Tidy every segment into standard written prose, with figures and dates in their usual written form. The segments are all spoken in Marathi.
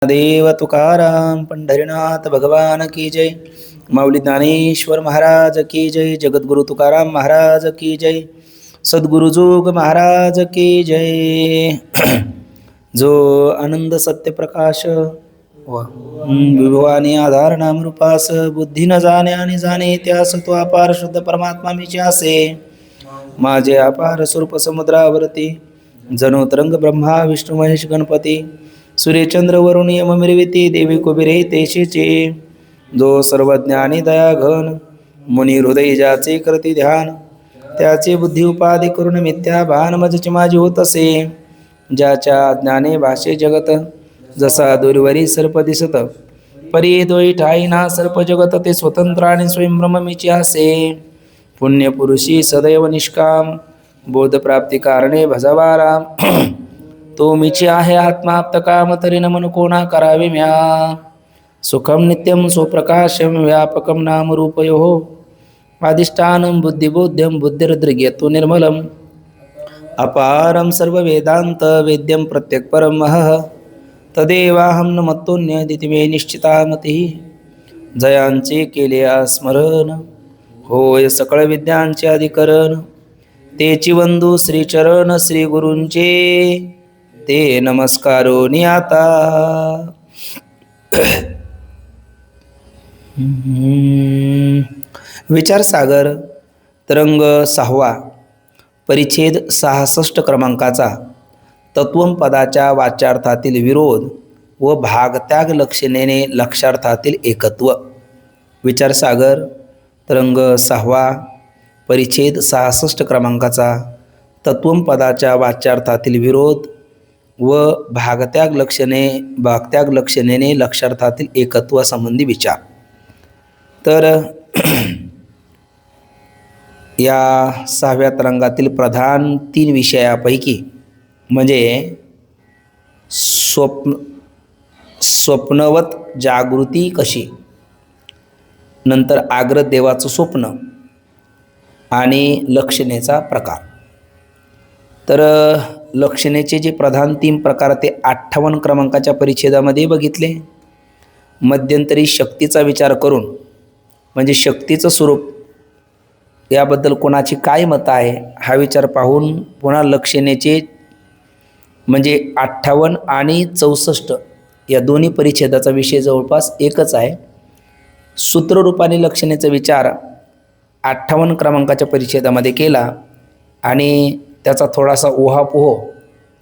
देव तुकाराम पंढरीनाथ भगवान की जय। माऊली ज्ञानेश्वर महाराज की जय। जगद्गुरु तुकाराम महाराज की जय। सद्गुरु जोग महाराज की जय। जो आनंद सत्य प्रकाश विभवानी आधार नाम रूपास बुद्धी न जाणे आणि जाणे त्यास तो अपार शुद्ध परमात्मा मीचे असे। माझे अपार स्वरूप समुद्रावरती जणू तरंग ब्रह्मा विष्णू महेश गणपती सूर्यचंद्र वरुण यम मिरविती देवी कुबेरे तेशीचे। जो सर्वज्ञानी दया घन मुनी हृदय ज्याचे करती ध्यान त्याचे बुद्धी उपाधी करून मिथ्या भान मजची माझी होत असे। ज्याच्या ज्ञाने भाषे जगत जसा दूरवरी सर्प दिसत परी दोई ठाई ना सर्प जगत ते स्वतंत्र आणि स्वयंभ्रम मीचे असे। पुण्य पुरुषी सदैव निष्काम बोध प्राप्ती कारणे भजवा राम। तो मीची आहे आत्माप्त काम तरी न मन कोणा करावे म्या। सुखम नित्यम स्वप्रकाशम व्यापकम नाम रूपयो अधिष्ठानम बुद्धिबोध्यम बुद्धिर्दृग्यतो निर्मलम अपारम सर्व वेदांत वेद्यम प्रत्यक परम महः तदेवाहम न मत्तोन्य दितिमे निश्चिता मती। जयांचे केले स्मरण होय सकळ विद्यांचे अधिकरण तेची वंदू श्रीचरण श्री गुरूंचे ते नमस्कारो नियाता। विचार सागर तरंग 6वा परिच्छेद 66 क्रमांकाचा तत्वम पदाच्या वाच्यार्थातील विरोध व भागत्याग लक्षणेने लक्षार्थातील एकत्व। विचार सागर तरंग 6वा परिच्छेद 66 क्रमांकाचा तत्वम पदाच्या वाच्यार्थातील विरोध व भागत्याग लक्षणेने लक्षार्थातील एकत्व संबंधी विचार। तर या 6व्या तरंगातील प्रधान 3 विषयापैकी म्हणजे स्वप्नवत जागृती कशी, नंतर आग्रह देवाचं स्वप्न आणि लक्षणेचा प्रकार। तर लक्षणेचे जे प्रधान 3 प्रकार ते 58 क्रमांकाच्या परिच्छेदामध्ये बघितले। मध्यंतरी शक्तीचा विचार करून म्हणजे शक्तीचं स्वरूप याबद्दल कोणाची काय मत आहे हा विचार पाहून पुन्हा लक्षणेचे म्हणजे 58 आणि 64 या दोन्ही परिच्छेदाचा विषय जवळपास एकच आहे। सूत्ररूपाने लक्षणेचा विचार 58 क्रमांकाच्या परिच्छेदामध्ये केला आणि त्याचा थोडासा ओहापोह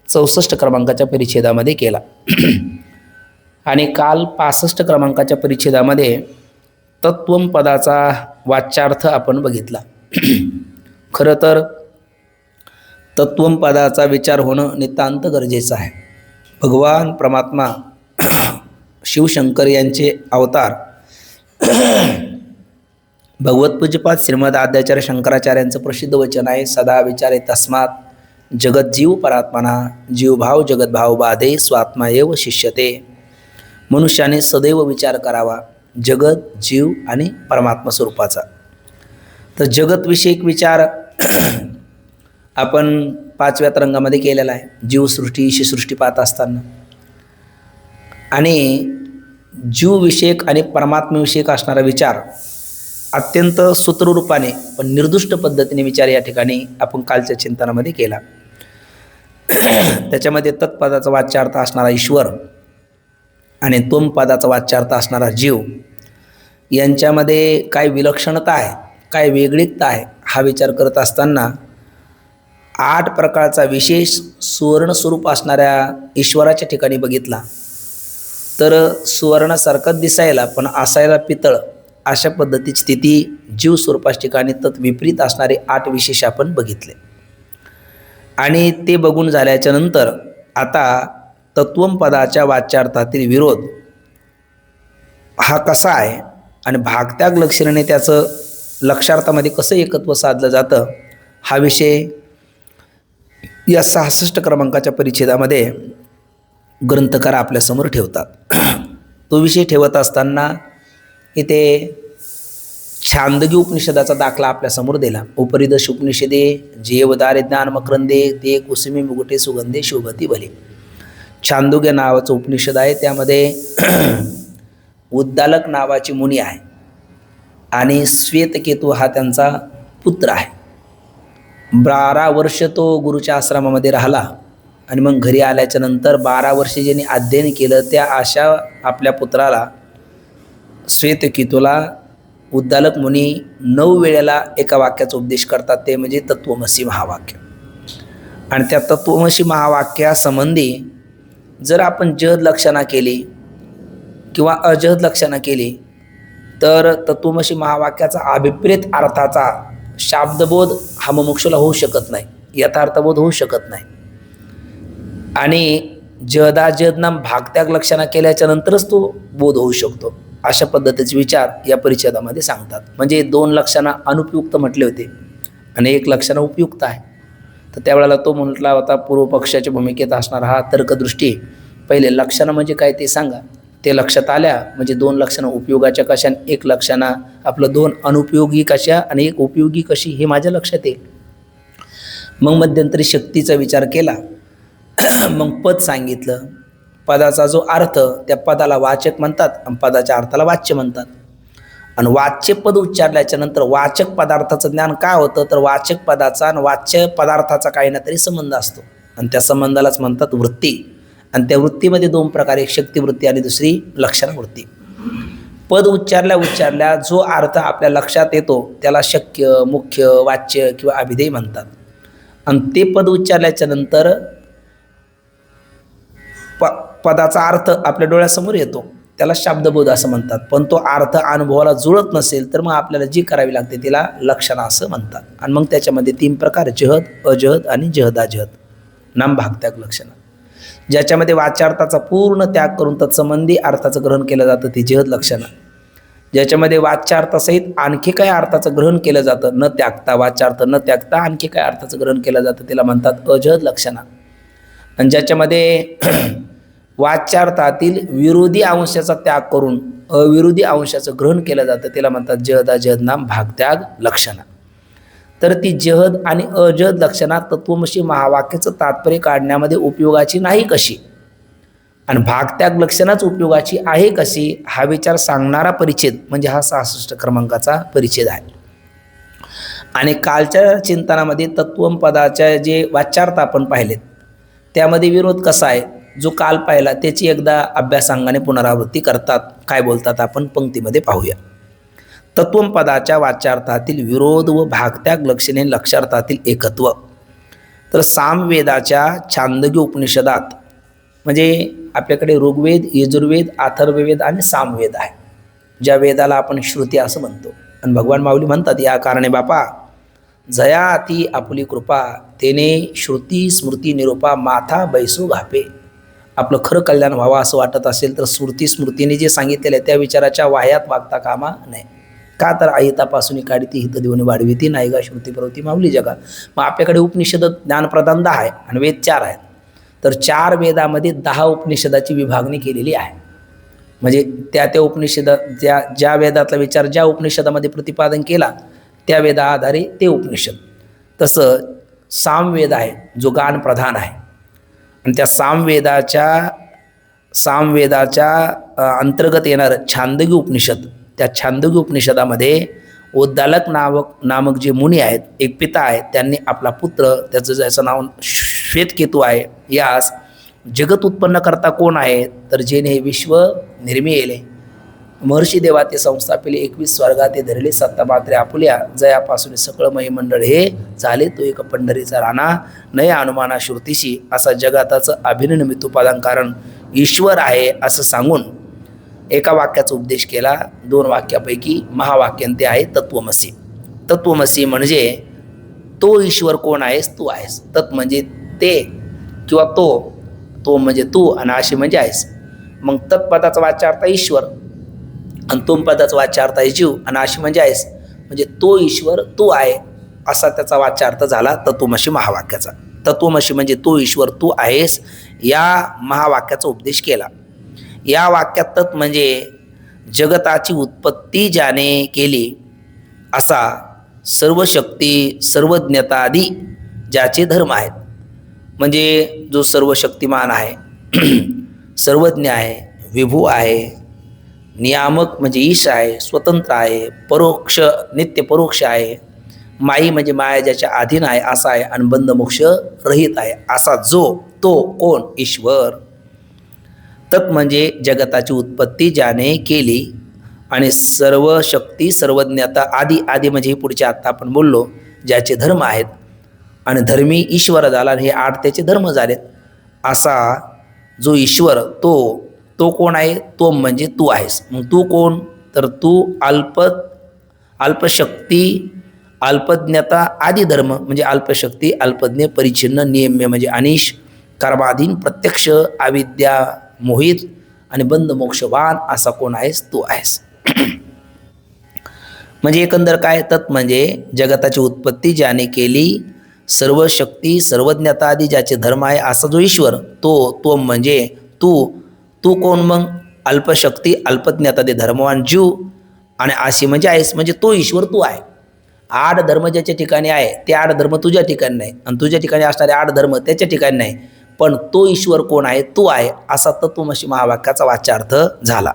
64 क्रमांकाच्या परिच्छेदामध्ये केला। आणि काल 65 क्रमांकाच्या परिच्छेदामध्ये तत्वम पदाचा वाच्यार्थ आपण बघितला। खरं तर तत्वम पदाचा विचार होणं नितांत गरजेचं आहे। भगवान परमात्मा शिवशंकर यांचे अवतार भगवत पूज्यपाद श्रीमद आद्याचार्य शंकराचार्यांचं प्रसिद्ध वचन आहे, सदा विचारे तस्मात जगत जीव परात्मना जीवभाव जगतभाव बाधे स्वात्मा एव शिष्यते। मनुष्याने सदैव विचार करावा जगत जीव आणि परमात्मा स्वरूपाचा। तर जगतविषयक विचार आपण 5व्या तरंगामध्ये केलेला आहे, जीवसृष्टी ईशसृष्टी पाहत असताना। आणि जीवविषयक आणि परमात्म्याविषयक असणारा विचार अत्यंत सूत्ररूपाने पण निर्दुष्ट पद्धतीने विचार या ठिकाणी आपण कालच्या चिंतनामध्ये केला। त्याच्यामध्ये तत्पदाचा वाच्यार्थ असणारा ईश्वर आणि त्वम पदाचा वाच्यार्थ असणारा जीव यांच्यामध्ये काय विलक्षणता आहे, काय वेगळीकता आहे हा विचार करत असताना 8 प्रकारचा विशेष सुवर्ण स्वरूप असणाऱ्या ईश्वराच्या ठिकाणी बघितला। तर सुवर्णासारखं दिसायला पण असायला पितळ अशा पद्धतीची स्थिती जीव स्वरूपाच्या ठिकाणी तत्विपरीत असणारे 8 विशेष आपण बघितले। आणि ते बघून झाल्याच्या नंतर आता तत्वम पदाच्या वाच्यार्थातील विरोध हा कसा आहे आणि भागत्याग लक्षणाने त्याचं लक्षार्थामध्ये कसं एकत्व साधलं जातं हा विषय या 66 क्रमांकाच्या परिच्छेदामध्ये ग्रंथकार आपल्यासमोर ठेवतात। तो विषय ठेवत असताना इथे छांदगी उपनिषदाचा दाखला आपल्यासमोर दिला। उपरिदश उपनिषदे जीवदारे ज्ञान मकरंदे ते कुसुमी मुगुटे सुगंधे शोभती भले। छांदोग्य नावाचं उपनिषद आहे. त्यामध्ये उद्दालक नावाची मुनी आहे आणि श्वेतकेतू हा त्यांचा पुत्र आहे. 12 वर्ष तो गुरुच्या आश्रमामध्ये राहिला आणि मग घरी आल्याच्या नंतर 12 वर्षे ज्यांनी अध्ययन केलं त्या अशा आपल्या पुत्राला श्वेतकेतूला उद्दालक मुनी 9 वेळेला एका वाक्याचा उपदेश करतात, ते म्हणजे तत्वमसी महावाक्य. आणि त्या तत्वमसी महावाक्यासंबंधी जर आपण जहद लक्षणा केली किंवा अजहद लक्षणा केली तर तत्वमसी महावाक्याचा अभिप्रेत अर्थाचा शाब्दबोध हा मुमुक्षूला होऊ शकत नाही, यथार्थबोध होऊ शकत नाही. आणि जहदाजहदना भागत्याग लक्षणा केल्याच्या नंतरच तो बोध होऊ शकतो, अशा पद्धतीचे विचार या परिच्छेदामध्ये सांगतात. म्हणजे 2 लक्षणा अनुपयुक्त म्हटले होते आणि 1 लक्षण उपयुक्त आहे. तर त्यावेळेला तो म्हटला होता पूर्वपक्षाच्या भूमिकेत असणारा हा तर्कदृष्टी, पहिले लक्षणं म्हणजे काय ते सांगा. ते लक्षात आल्या म्हणजे 2 लक्षणं उपयोगाच्या कशा, 1 लक्षणं आपलं 2 अनुपयोगी कशा आणि 1 उपयोगी कशी हे माझ्या लक्षात येईल. मग मध्यंतरी शक्तीचा विचार केला, मग पद सांगितलं. पदाचा जो अर्थ, त्या पदाला वाचक म्हणतात आणि पदाच्या अर्थाला वाच्य म्हणतात. आणि वाच्य पद उच्चारल्याच्या नंतर वाचक पदार्थाचं ज्ञान काय होतं, तर वाचक पदाचा आणि वाच्य पदार्थाचा काही ना तरी संबंध असतो आणि त्या संबंधालाच म्हणतात वृत्ती. आणि त्या वृत्तीमध्ये 2 प्रकार, एक शक्तिवृत्ती आणि दुसरी लक्षणवृत्ती. पद उच्चारल्या जो अर्थ आपल्या लक्षात येतो त्याला शक्य, मुख्य, वाच्य किंवा अभिधेय म्हणतात. आणि ते पद उच्चारल्याच्या नंतर पदाचा अर्थ आपल्या डोळ्यासमोर येतो त्याला शब्दबोध असं म्हणतात. पण तो अर्थ अनुभवाला जुळत नसेल तर मग आपल्याला जी करावी लागते तिला लक्षणा असं म्हणतात. आणि मग त्याच्यामध्ये 3 प्रकार, जहद, अजहद आणि जहदाजहद, नाम भागत्याग लक्षणं. ज्याच्यामध्ये वाच्यार्थाचा पूर्ण त्याग करून तत्संबंधी अर्थाचं ग्रहण केलं जातं ती जहद लक्षणं. ज्याच्यामध्ये वाच्यार्थासहित आणखी काय अर्थाचं ग्रहण केलं जातं, न त्यागता, वाच्यार्थ न त्यागता आणखी काय अर्थाचं ग्रहण केलं जातं तिला म्हणतात अजहद लक्षणं. आणि ज्याच्यामध्ये वाच्यार्थातील विरोधी अंशाचा त्याग करून अविरोधी अंशाचं ग्रहण केलं जातं तिला म्हणतात जहदाजहद नाम भागत्याग लक्षणं. तर ती जहद आणि अजहद लक्षणा तत्वमसी महावाक्याचं तात्पर्य काढण्यामध्ये उपयोगाची नाही कशी आणि भागत्याग लक्षणाच उपयोगाची आहे कशी हा विचार सांगणारा परिच्छेद म्हणजे हा 66 क्रमांकाचा परिच्छेद आहे. आणि कालच्या चिंतनामध्ये तत्वम पदाच्या जे वाच्यार्थ आपण पाहिलेत त्यामध्ये विरोध कसा आहे जो काल पाहिला त्याची एकदा अभ्यासांगाने पुनरावृत्ती करतात. काय बोलतात आपण पंक्तीमध्ये पाहूया. तत्वम पदाच्या वाच्यार्थातील विरोध व भागत्याग लक्षणे लक्षार्थातील एकत्व. तर सामवेदाच्या छांदोग्य उपनिषदात म्हणजे आपल्याकडे ऋग्वेद, यजुर्वेद, अथर्ववेद आणि सामवेद आहे. ज्या वेदाला आपण श्रुती असं म्हणतो. आणि भगवान माऊली म्हणतात या कारणे बापा जया ती आपुली कृपा तेने श्रुती स्मृती निरूपा माथा बैसू घापे. आपलं खरं कल्याण व्हावं असं वाटत असेल तर श्रुती स्मृतीने जे सांगितलेलं आहे त्या विचाराच्या वाह्यात वागता कामा नाही. का तर अहितापासून काढी हित देऊन वाढवी ती नायगा श्रुती प्रवृत्ती माऊली जगात. मग आपल्याकडे उपनिषद ज्ञानप्रदान 10 आहे आणि वेद 4 आहेत. तर 4 वेदामध्ये 10 उपनिषदाची विभागणी केलेली आहे. म्हणजे त्या उपनिषद ज्या वेदातला विचार ज्या उपनिषदामध्ये प्रतिपादन केला त्या वेदा आधारे ते उपनिषद. तसं सामवेद आहे जो गान प्रधान आहे आणि त्या सामवेदाच्या अंतर्गत येणारं छांदोग्य उपनिषद, त्या छांदोग्य उपनिषदामध्ये उद्दालक नामक जे मुनी आहेत, एक पिता आहेत, त्यांनी आपला पुत्र ज्याचं नाव श्वेतकेतू आहे यास जगत उत्पन्न करता कोण आहे तर जेने हे विश्व निर्मिले महर्षी देवा ते संस्थापिले 21 स्वर्गात ते धरले सत्ता मात्रे आपुल्या जयापासून सकळ मंडळ हे झाले तो एक पंढरीचा राणा नया अनुमाना श्रुतीशी असा जगाताचं अभिनमित उपादान कारण ईश्वर आहे असं सांगून एका वाक्याचा उपदेश केला. 2 वाक्यापैकी महावाक्य ते आहे तत्वमसी. तत्वमसी म्हणजे तो ईश्वर कोण आहेस तू आहेस. तत् म्हणजे ते किंवा तो म्हणजे तू आणि अशी म्हणजे आहेस. मग तत्पदाचा वाच्यार्थ ईश्वर आणि तुम पदाचा वाच्यार्थ आहे जीव आणि अशी म्हणजे आहेस म्हणजे तो ईश्वर तू आहे असा त्याचा वाच्यार्थ झाला तत्वमसी महावाक्याचा. तत्वमसी म्हणजे तो ईश्वर तू आहेस या महावाक्याचा उपदेश केला. या वाक्यात तत् म्हणजे जगताची उत्पत्ती ज्याने केली असा सर्व शक्ती सर्वज्ञता आदी ज्याचे धर्म आहेत. म्हणजे जो सर्व शक्तिमान आहे सर्वज्ञ आहे, विभू आहे, नियामक म्हणजे ईश आहे, स्वतंत्र आहे, परोक्ष नित्य परोक्ष आहे, माई म्हणजे माया ज्याच्या अधीन आहे असा आहे, आणि बंधमोक्ष रहित आहे असा जो तो कोण ईश्वर. तत् म्हणजे जगताची उत्पत्ती ज्याने केली आणि सर्व शक्ती सर्वज्ञता आदी आदी म्हणजे पुढचे आत्ता आपण बोललो ज्याचे धर्म आहेत आणि धर्मी ईश्वर झाला आणि हे 8 त्याचे धर्म झालेत असा जो ईश्वर तो कोण आहे. तो म्हणजे तू आहेस. मग तू कोण, तर तू अल्पशक्ती अल्पज्ञता आदी धर्म म्हणजे अल्पशक्ती अल्पज्ञ परिच्छिन्न नियम्य म्हणजे अनिश कर्माधीन प्रत्यक्ष अविद्या मोहित आणि बंध मोक्षवान असा कोण आहेस, तू आहेस. म्हणजे एकंदर काय, तत् म्हणजे जगताची उत्पत्ती ज्याने केली, सर्व शक्ती सर्वज्ञता आदी ज्याचे धर्म आहे असा जो ईश्वर तो म्हणजे तू कोण मग, अल्पशक्ती अल्पज्ञता दे धर्मवान जीव आणि अशी म्हणजे आहेस म्हणजे तो ईश्वर तू आहे. 8 धर्म ज्याच्या ठिकाणी आहे ते 8 धर्म तुझ्या ठिकाणी नाही आणि तुझ्या ठिकाणी असणारे 8 धर्म त्याच्या ठिकाणी नाही, पण तो ईश्वर कोण आहे, तू आहे असा तत्वमसी महावाक्याचा वाच्यार्थ झाला.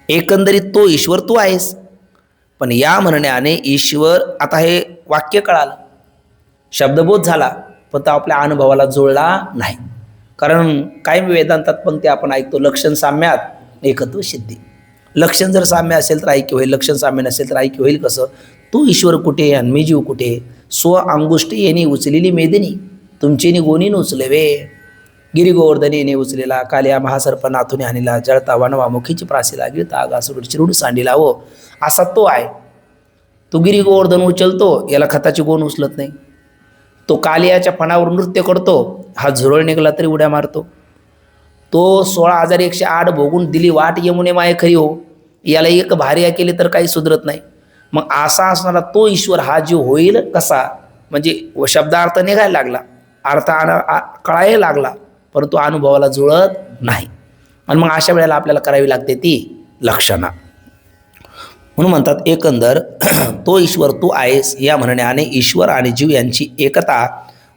एकंदरीत तो ईश्वर तू आहेस. पण या म्हणण्याने ईश्वर, आता हे वाक्य कळालं, शब्दबोध झाला, पण तो आपल्या अनुभवाला जुळला नाही. कारण कायम वेदांतात पंक्ती आपण ऐकतो, लक्षण साम्यात एकत्व सिद्धी. लक्षण जर साम्य असेल तर ऐक्य होईल, लक्षण साम्य नसेल तर ऐक्य होईल कसं. तो ईश्वर कुठे आणि मी जीव कुठे. स्व अंगुष्टी येणे उचलेली मेदिनी तुमचेनी गोनी उचलवे, गिरी गोवर्धनी येणे उचलेला, कालिया महासर्पनाथुने आणला, जळता वनवा मुखीची प्रासीला, गिळता आगासुर चिरुड सांडीला हो असा तो आहे. तो गिरी गोवर्धन उचलतो, याला खताची गोण उचलत नाही. तो कालियाच्या फणावर नृत्य करतो, हा झुरळ निघाला तरी उड्या मारतो. तो 16,108 भोगून दिली वाट यमुने माये खरी हो, याला एक भार्या केली तर काही सुधरत नाही. मग असा असणारा तो ईश्वर हा जीव होईल कसा, म्हणजे शब्दार्थ निघायला लागला, अर्थ कळायला लागला, परंतु अनुभवाला जुळत नाही. आणि मग अशा वेळेला आपल्याला करावी लागते ती लक्षणा. म्हणून म्हणतात एकंदर तो ईश्वर तू आहेस या म्हणण्याने ईश्वर आणि जीव यांची एकता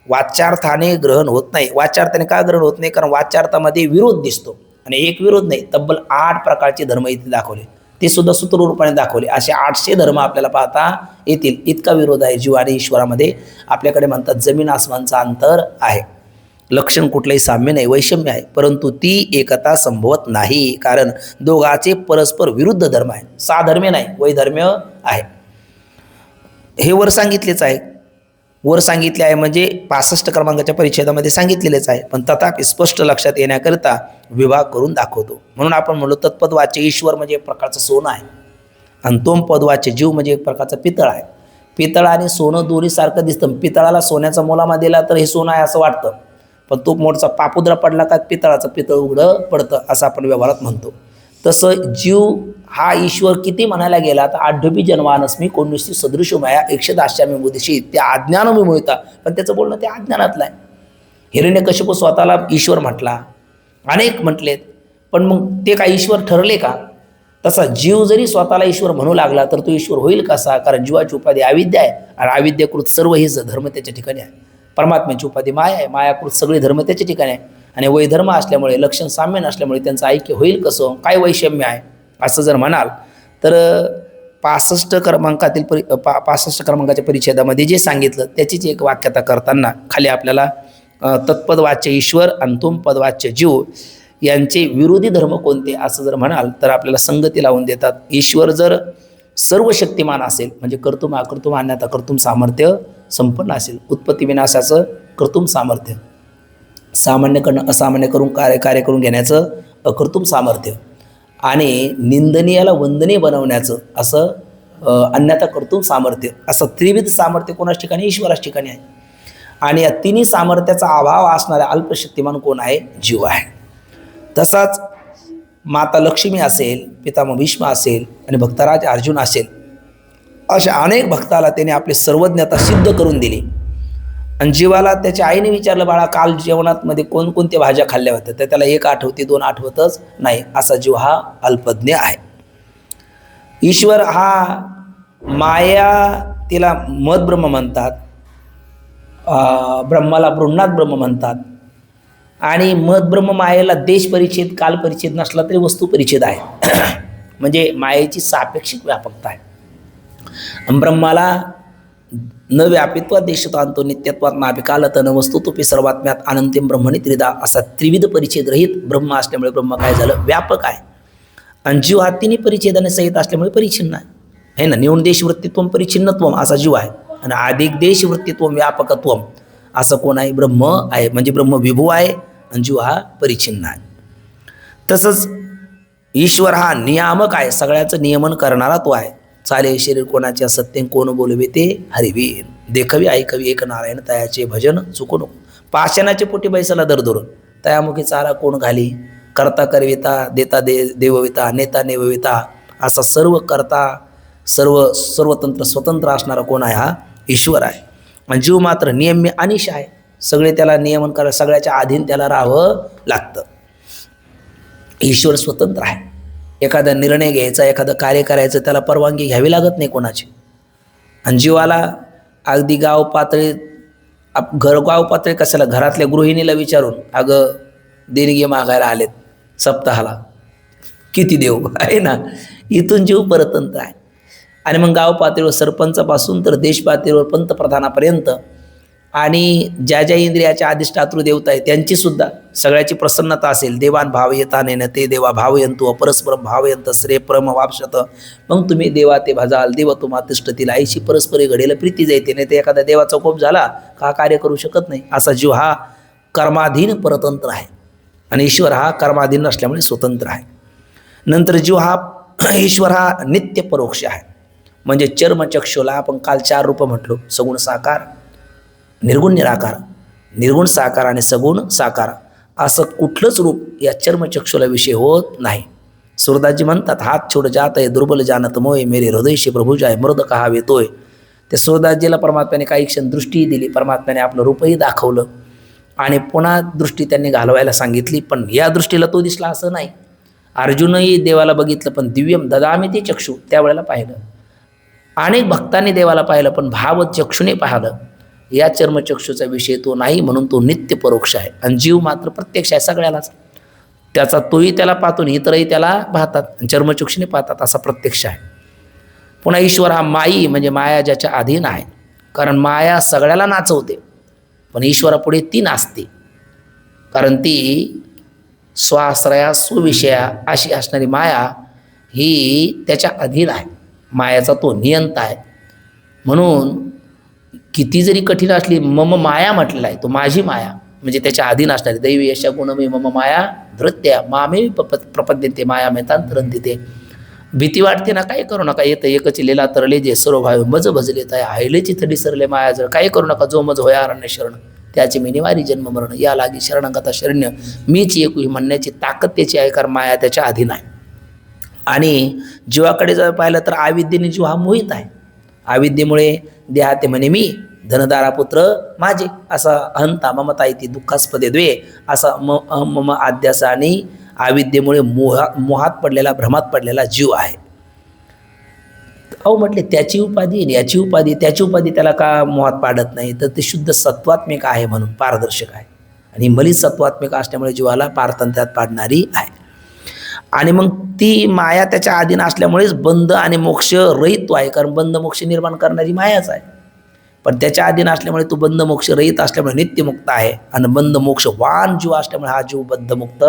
वाच्यार्थाने ग्रहण होत नाही. वाच्यार्थाने का ग्रहण होत नाही, कारण वाच्यार्थामध्ये विरोध दिसतो आणि एक विरोध नाही, तब्बल 8 प्रकारचे धर्म इथे दाखवले, ते सुद्धा सूत्ररूपाने दाखवले. असे 800 धर्म आपल्याला पाहता येतील. इतका विरोध आहे जीव आणि ईश्वरामध्ये. आपल्याकडे म्हणतात जमीन आसमानचा अंतर आहे, लक्षण कुठलंही साम्य नाही, वैषम्य आहे, परंतु ती एकता संभवत नाही, कारण दोघाचे परस्पर विरुद्ध धर्म आहे. साधर्म्य नाही, वैधर्म्य आहे. हे वर सांगितलेच आहे. वर सांगितले आहे म्हणजे 65 क्रमांकाच्या परिच्छेदामध्ये सांगितलेलेच आहे, पण तथापि स्पष्ट लक्षात येण्याकरिता विभाग करून दाखवतो. म्हणून आपण म्हणलो तत्पदवाच्य ईश्वर म्हणजे एक प्रकारचं सोनं आहे आणि तोम पदवाच्य जीव म्हणजे एक प्रकारचा पितळ आहे. पितळ आणि सोनं दोन्ही सारखं दिसतं. पितळाला सोन्याचा मोलामा दिला तर हे सोनं आहे असं वाटतं, पण तो मोठचा पापुद्रा पडला का पितळाचं पितळ उघडं पडतं असं आपण व्यवहारात म्हणतो. तसं जीव हा ईश्वर किती म्हणायला गेला तर आढ्योपी जन्मानस्मी कोणनुसती सदृश माया 110 मुदिशी त्या अज्ञान मिळता, पण त्याचं बोलणं त्या अज्ञानातलं आहे. हिरण्यकशिपू स्वतःला ईश्वर म्हटला, अनेक म्हटलेत, पण मग ते काय ईश्वर ठरले का. तसा जीव जरी स्वतःला ईश्वर म्हणू लागला तर तो ईश्वर होईल कसा, कारण जीवाची उपाधी अविद्या आहे आणि अविद्याकृत सर्व हे धर्म त्याच्या ठिकाणी आहे. परमात्म्याची उपाधी माया आहे, मायाकृत सगळे धर्म त्याच्या ठिकाणी आहे आणि वैधर्म असल्यामुळे लक्षण साम्य नसल्यामुळे त्यांचं ऐक्य होईल कसं, काय वैषम्य आहे असं जर म्हणाल तर 65 क्रमांकाच्या परिच्छेदामध्ये जे सांगितलं त्याचीच एक वाक्यता करताना खाली आपल्याला तत्पदवाच्य ईश्वर आणि तुम पदवाच्य जीव यांचे विरोधी धर्म कोणते असं जर म्हणाल तर आपल्याला संगती लावून देतात. ईश्वर जर सर्व शक्तिमान असेल म्हणजे कर्तुम अकर्तुम अन्यथा कर्तुम सामर्थ्य संपन्न असेल, उत्पत्ती विनाशाचं कर्तुम सामर्थ्य, सामान्यकडनं असामान्य करून कार्य करून घेण्याचं अकर्तुम सामर्थ्य आणि निंदनीयाला वंदनीय बनवण्याचं असं अन्यथा कर्तुम सामर्थ्य, असं त्रिविध सामर्थ्य कोणाच ठिकाणी, ईश्वराच ठिकाणी आहे. आणि या तिन्ही सामर्थ्याचा अभाव असणाऱ्या अल्पशक्तिमान कोण आहे, जीव आहे. तसाच माता लक्ष्मी असेल, पितामह भीष्म असेल आणि भक्तराज अर्जुन असेल, अशा अनेक भक्ताला त्याने आपली सर्वज्ञता सिद्ध करून दिली. आणि जीवाला त्याच्या आईने विचारलं, बाळा काल जेवणात मध्ये कोणकोणत्या भाज्या खाल्ल्या होत्या, तर त्याला 1 आठवते 2 आठवतच नाही. असा जीव हा अल्पज्ञ आहे. ईश्वर हा माया तिला मद ब्रह्म म्हणतात, ब्रह्माला बृहन्नाथ ब्रह्म म्हणतात आणि मद ब्रह्म मायेला देश परिच्छेद काल परिच्छेद नसला तरी वस्तू परिच्छेद आहे. म्हणजे मायेची सापेक्षिक व्यापकता आहे. ब्रह्माला न व्यापित्वात देशतो आणतो नित्यत्वात नाभिकालत न वस्तुतोपी सर्वात्म्यात अनंतिम ब्रह्मणी त्रिदा असा त्रिविध परिच्छेद रहित ब्रह्म असल्यामुळे ब्रह्म काय झालं, व्यापक आहे. आणि जीव हा तिन्ही परिच्छेदाने सहित असल्यामुळे परिच्छिन्न आहे ना. न्यून देश वृत्तित्व परिच्छिन्नत्व असा जीव आहे आणि अधिक देश वृत्तित्व व्यापकत्व असं कोण आहे, ब्रह्म आहे. म्हणजे ब्रह्म विभू आहे आणि जीव हा परिच्छिन्न आहे. तसंच ईश्वर हा नियामक आहे, सगळ्याचं नियमन करणारा तो आहे. चाले शरीर कोणाच्या सत्य कोण बोलवे ते हरिवीर, देखवी ऐकवी एक नारायण तयाचे भजन चुकू नको. पाषाणाचे पोटी बैसाला दर धरून तयामुखी चारा कोण घाली, करता करविता देता देवविता नेता नेवविता असा सर्व करता सर्वतंत्र स्वतंत्र असणारा कोण आहे, हा ईश्वर आहे. आणि जीव मात्र नियम्य अनिश आहे, सगळे त्याला नियमन करा, सगळ्याच्या अधीन त्याला राहावं लागतं. ईश्वर स्वतंत्र आहे. एखादा निर्णय घ्यायचा, एखादं कार्य करायचं त्याला परवानगी घ्यावी लागत नाही कोणाची. आणि जीवाला अगदी गाव पातळी गाव पातळी कशाला, घरातल्या गृहिणीला विचारून अगं देणगी मागायला आलेत सप्ताहाला किती देऊ आहे ना, इथून जीव परतंत्र आहे. आणि मग गाव पातळीवर सरपंचापासून तर देश पातळीवर पंतप्रधानापर्यंत आणि ज्या ज्या इंद्रियाच्या अधिष्ठातृ देवता आहे त्यांची सुद्धा सगळ्याची प्रसन्नता असेल. देवान भाव येता नेन ते देवा भावयंतु अपरस्पर भावयंत श्रे परम वापशत. मग तुम्ही देवा ते भजाल देव तुम्हा तिष्ठतील, आईशी परस्परी घडेल प्रीती जायते. नाही ते एखाद्या देवाचा कोप झाला का कार्य करू शकत नाही. असा जीव हा कर्माधीन परतंत्र आहे आणि ईश्वर हा कर्माधीन नसल्यामुळे स्वतंत्र आहे. नंतर जीव हा ईश्वर हा नित्य परोक्ष आहे. म्हणजे चर्मचक्षुला आपण काल 4 रूप म्हटलो, सगुण साकार, निर्गुण निराकार, निर्गुण साकार आणि सगुण साकार असं कुठलंच रूप या चर्मचक्षुला विषय होत नाही. सुरदासजी म्हणतात, हात छोड जात आहे दुर्बल जानत मोय, मेरे हृदयशी प्रभू जाय मृद कहा वेतोय. त्या सुरदासजीला परमात्म्याने काही क्षण दृष्टीही दिली, परमात्म्याने आपलं रूपही दाखवलं आणि पुन्हा दृष्टी त्यांनी घालवायला सांगितली. पण या दृष्टीला तो दिसला असं नाही. अर्जुनही देवाला बघितलं पण दिव्यम ददामी ते चक्षु त्यावेळेला पाहिलं. अनेक भक्तांनी देवाला पाहिलं पण भाव चक्षुने पाहिलं. या चर्मचक्षुचा विषय तो नाही, म्हणून तो नित्य परोक्ष आहे. आणि जीव मात्र प्रत्यक्ष आहे सगळ्यालाच. त्याचा तोही त्याला पाहतो, इतरही त्याला पाहतात आणि चर्मचक्षुने पाहतात, असा प्रत्यक्ष आहे. पुन्हा ईश्वर हा माई म्हणजे माया ज्याच्या अधीन आहे. कारण माया सगळ्याला नाचवते पण ईश्वरापुढे ती नाचते, कारण ती स्वाश्रया सुविषया अशी असणारी माया ही त्याच्या अधीन आहे. मायाचा तो नियंता आहे. म्हणून किती जरी कठीण असली मम माया म्हटलेला आहे, तो माझी माया म्हणजे त्याच्या अधीन असणारी. दैवी यशा गुणमे मम माया धृत्या मामे प्रपद्यंते माया मेतांतरंती. ते भीती वाटते ना, काय करू नका येतं एकच लिला तरले जे सर्व भाव मज भजले ताय हायलेची थडी सरले माया जळ. काय करू नका जो मज होया अरण्य शरण त्याची मी निवारी जन्म मरण. या लागी शरणागता शरण्य मीच एकू ही म्हणण्याची ताकद त्याची आहे, कारण माया त्याच्या अधीन आहे. आणि जीवाकडे जर पाहिलं तर अविद्येने जीव हा मोहित आहे. अविद्येमुळे देहाते म्हणे मी धनदारा पुत्र माझे असा अहंता ममता इति दुःखास्पदे द्वे असा मम आद्यासा आणि अविद्येमुळे मोहात पडलेला भ्रमात पडलेला जीव आहे. अहो म्हटले त्याची उपाधी याची उपाधी त्याची उपाधी त्याला का मोहात पाडत नाही, तर ते शुद्ध सत्वात्मिक आहे म्हणून पारदर्शक आहे. आणि मलित सत्वात्मिक असल्यामुळे जीवाला पारतंत्र्यात पाडणारी आहे. आणि मग ती माया त्याच्या अधीन असल्यामुळेच बंध आणि मोक्ष रहित आहे, कारण बंध मोक्ष निर्माण करणारी मायाच आहे. पण त्याच्या अधीन असल्यामुळे तो बंध मोक्ष रहित असल्यामुळे नित्यमुक्त आहे. आणि बंध मोक्ष वान जीव असल्यामुळे हा जीव बद्धमुक्त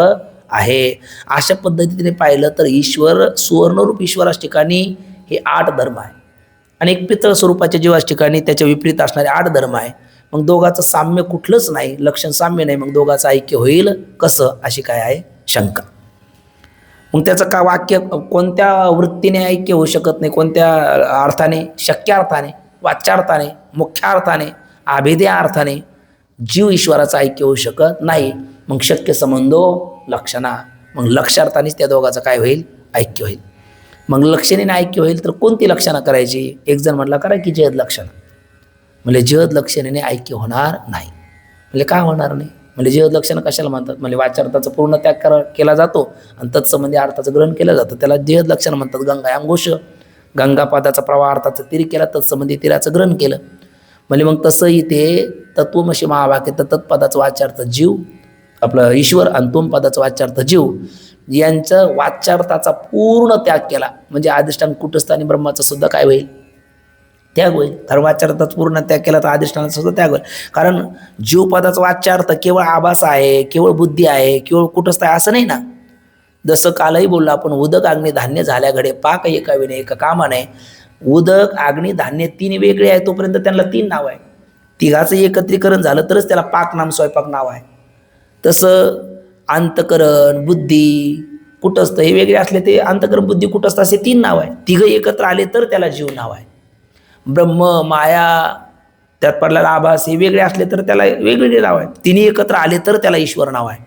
आहे. अशा पद्धतीने पाहिलं तर ईश्वर सुवर्णरूप ईश्वराच्या ठिकाणी हे 8 धर्म आहे आणि एक पितळ स्वरूपाच्या जीवाच्या ठिकाणी त्याच्या विपरीत असणारे 8 धर्म आहे. मग दोघाचं साम्य कुठलंच नाही, लक्षण साम्य नाही, मग दोघाचं ऐक्य होईल कसं अशी काय आहे शंका. मग त्याचं का वाक्य कोणत्या वृत्तीने ऐक्य होऊ शकत नाही, कोणत्या अर्थाने, शक्य अर्थाने, वाच्यार्थाने, मुख्य अर्थाने, अभेद्या अर्थाने जीव ईश्वराचं ऐक्य होऊ शकत नाही. मग शक्य संबंधो लक्षणा, मग लक्षार्थानेच त्या दोघाचं काय होईल ऐक्य होईल. मग लक्षणेने ऐक्य होईल तर कोणती लक्षणं करायची. एक जण म्हटला करा की जहद लक्षणं, म्हणजे जहद लक्षणेने ऐक्य होणार नाही. म्हणजे का होणार नाही, म्हणजे जहद लक्षणं कशाला म्हणतात, म्हणजे वाच्यार्थाचा पूर्ण त्याग केला जातो आणि तत्संबंधी अर्थाचं ग्रहण केलं जातं, त्याला जहद लक्षणं म्हणतात. गंगा अंघोष, गंगापादाचा प्रवाह अर्थाचं तीर केला, तत्संबंधी तीराचं ग्रहण केलं. म्हणजे मग तसं इथे तत्वमशी महावाक्य तत्पदाचं वाच्यार्थ जीव आपलं ईश्वर आणि तोम पदाचा वाच्यार्थ जीव यांचं वाच्यार्थाचा पूर्ण त्याग केला म्हणजे अधिष्ठान कुटस्थ आणि ब्रह्माचा सुद्धा काय होईल, त्याग होईल. कारण वाच्यार्थाचा पूर्ण त्याग केला तर अधिष्ठानाचा सुद्धा त्याग होईल. कारण जीवपदाचा वाच्यार्थ केवळ आभास आहे, केवळ बुद्धी आहे, केवळ कुटस्थ आहे असं नाही ना. जसं कालही बोललो आपण, उदक अग्नी धान्य झाल्या घडे पाक एका विने एका कामाने. उदक अग्नी धान्य तीन वेगळे आहे तोपर्यंत त्यांना तीन नाव आहे. तिघाचं एकत्रीकरण झालं तरच त्याला पाक नाम स्वयंपाक नाव आहे. तसं अंतकरण बुद्धी कुटस्थ हे वेगळे असले ते अंतकरण बुद्धी कुटस्थ असे तीन नाव आहे. तिघं एकत्र आले तर त्याला जीव नाव आहे. ब्रह्म माया त्यात पडलेला आभास हे वेगळे असले तर त्याला वेगवेगळे नाव आहे. तिन्ही एकत्र आले तर त्याला ईश्वर नाव आहे.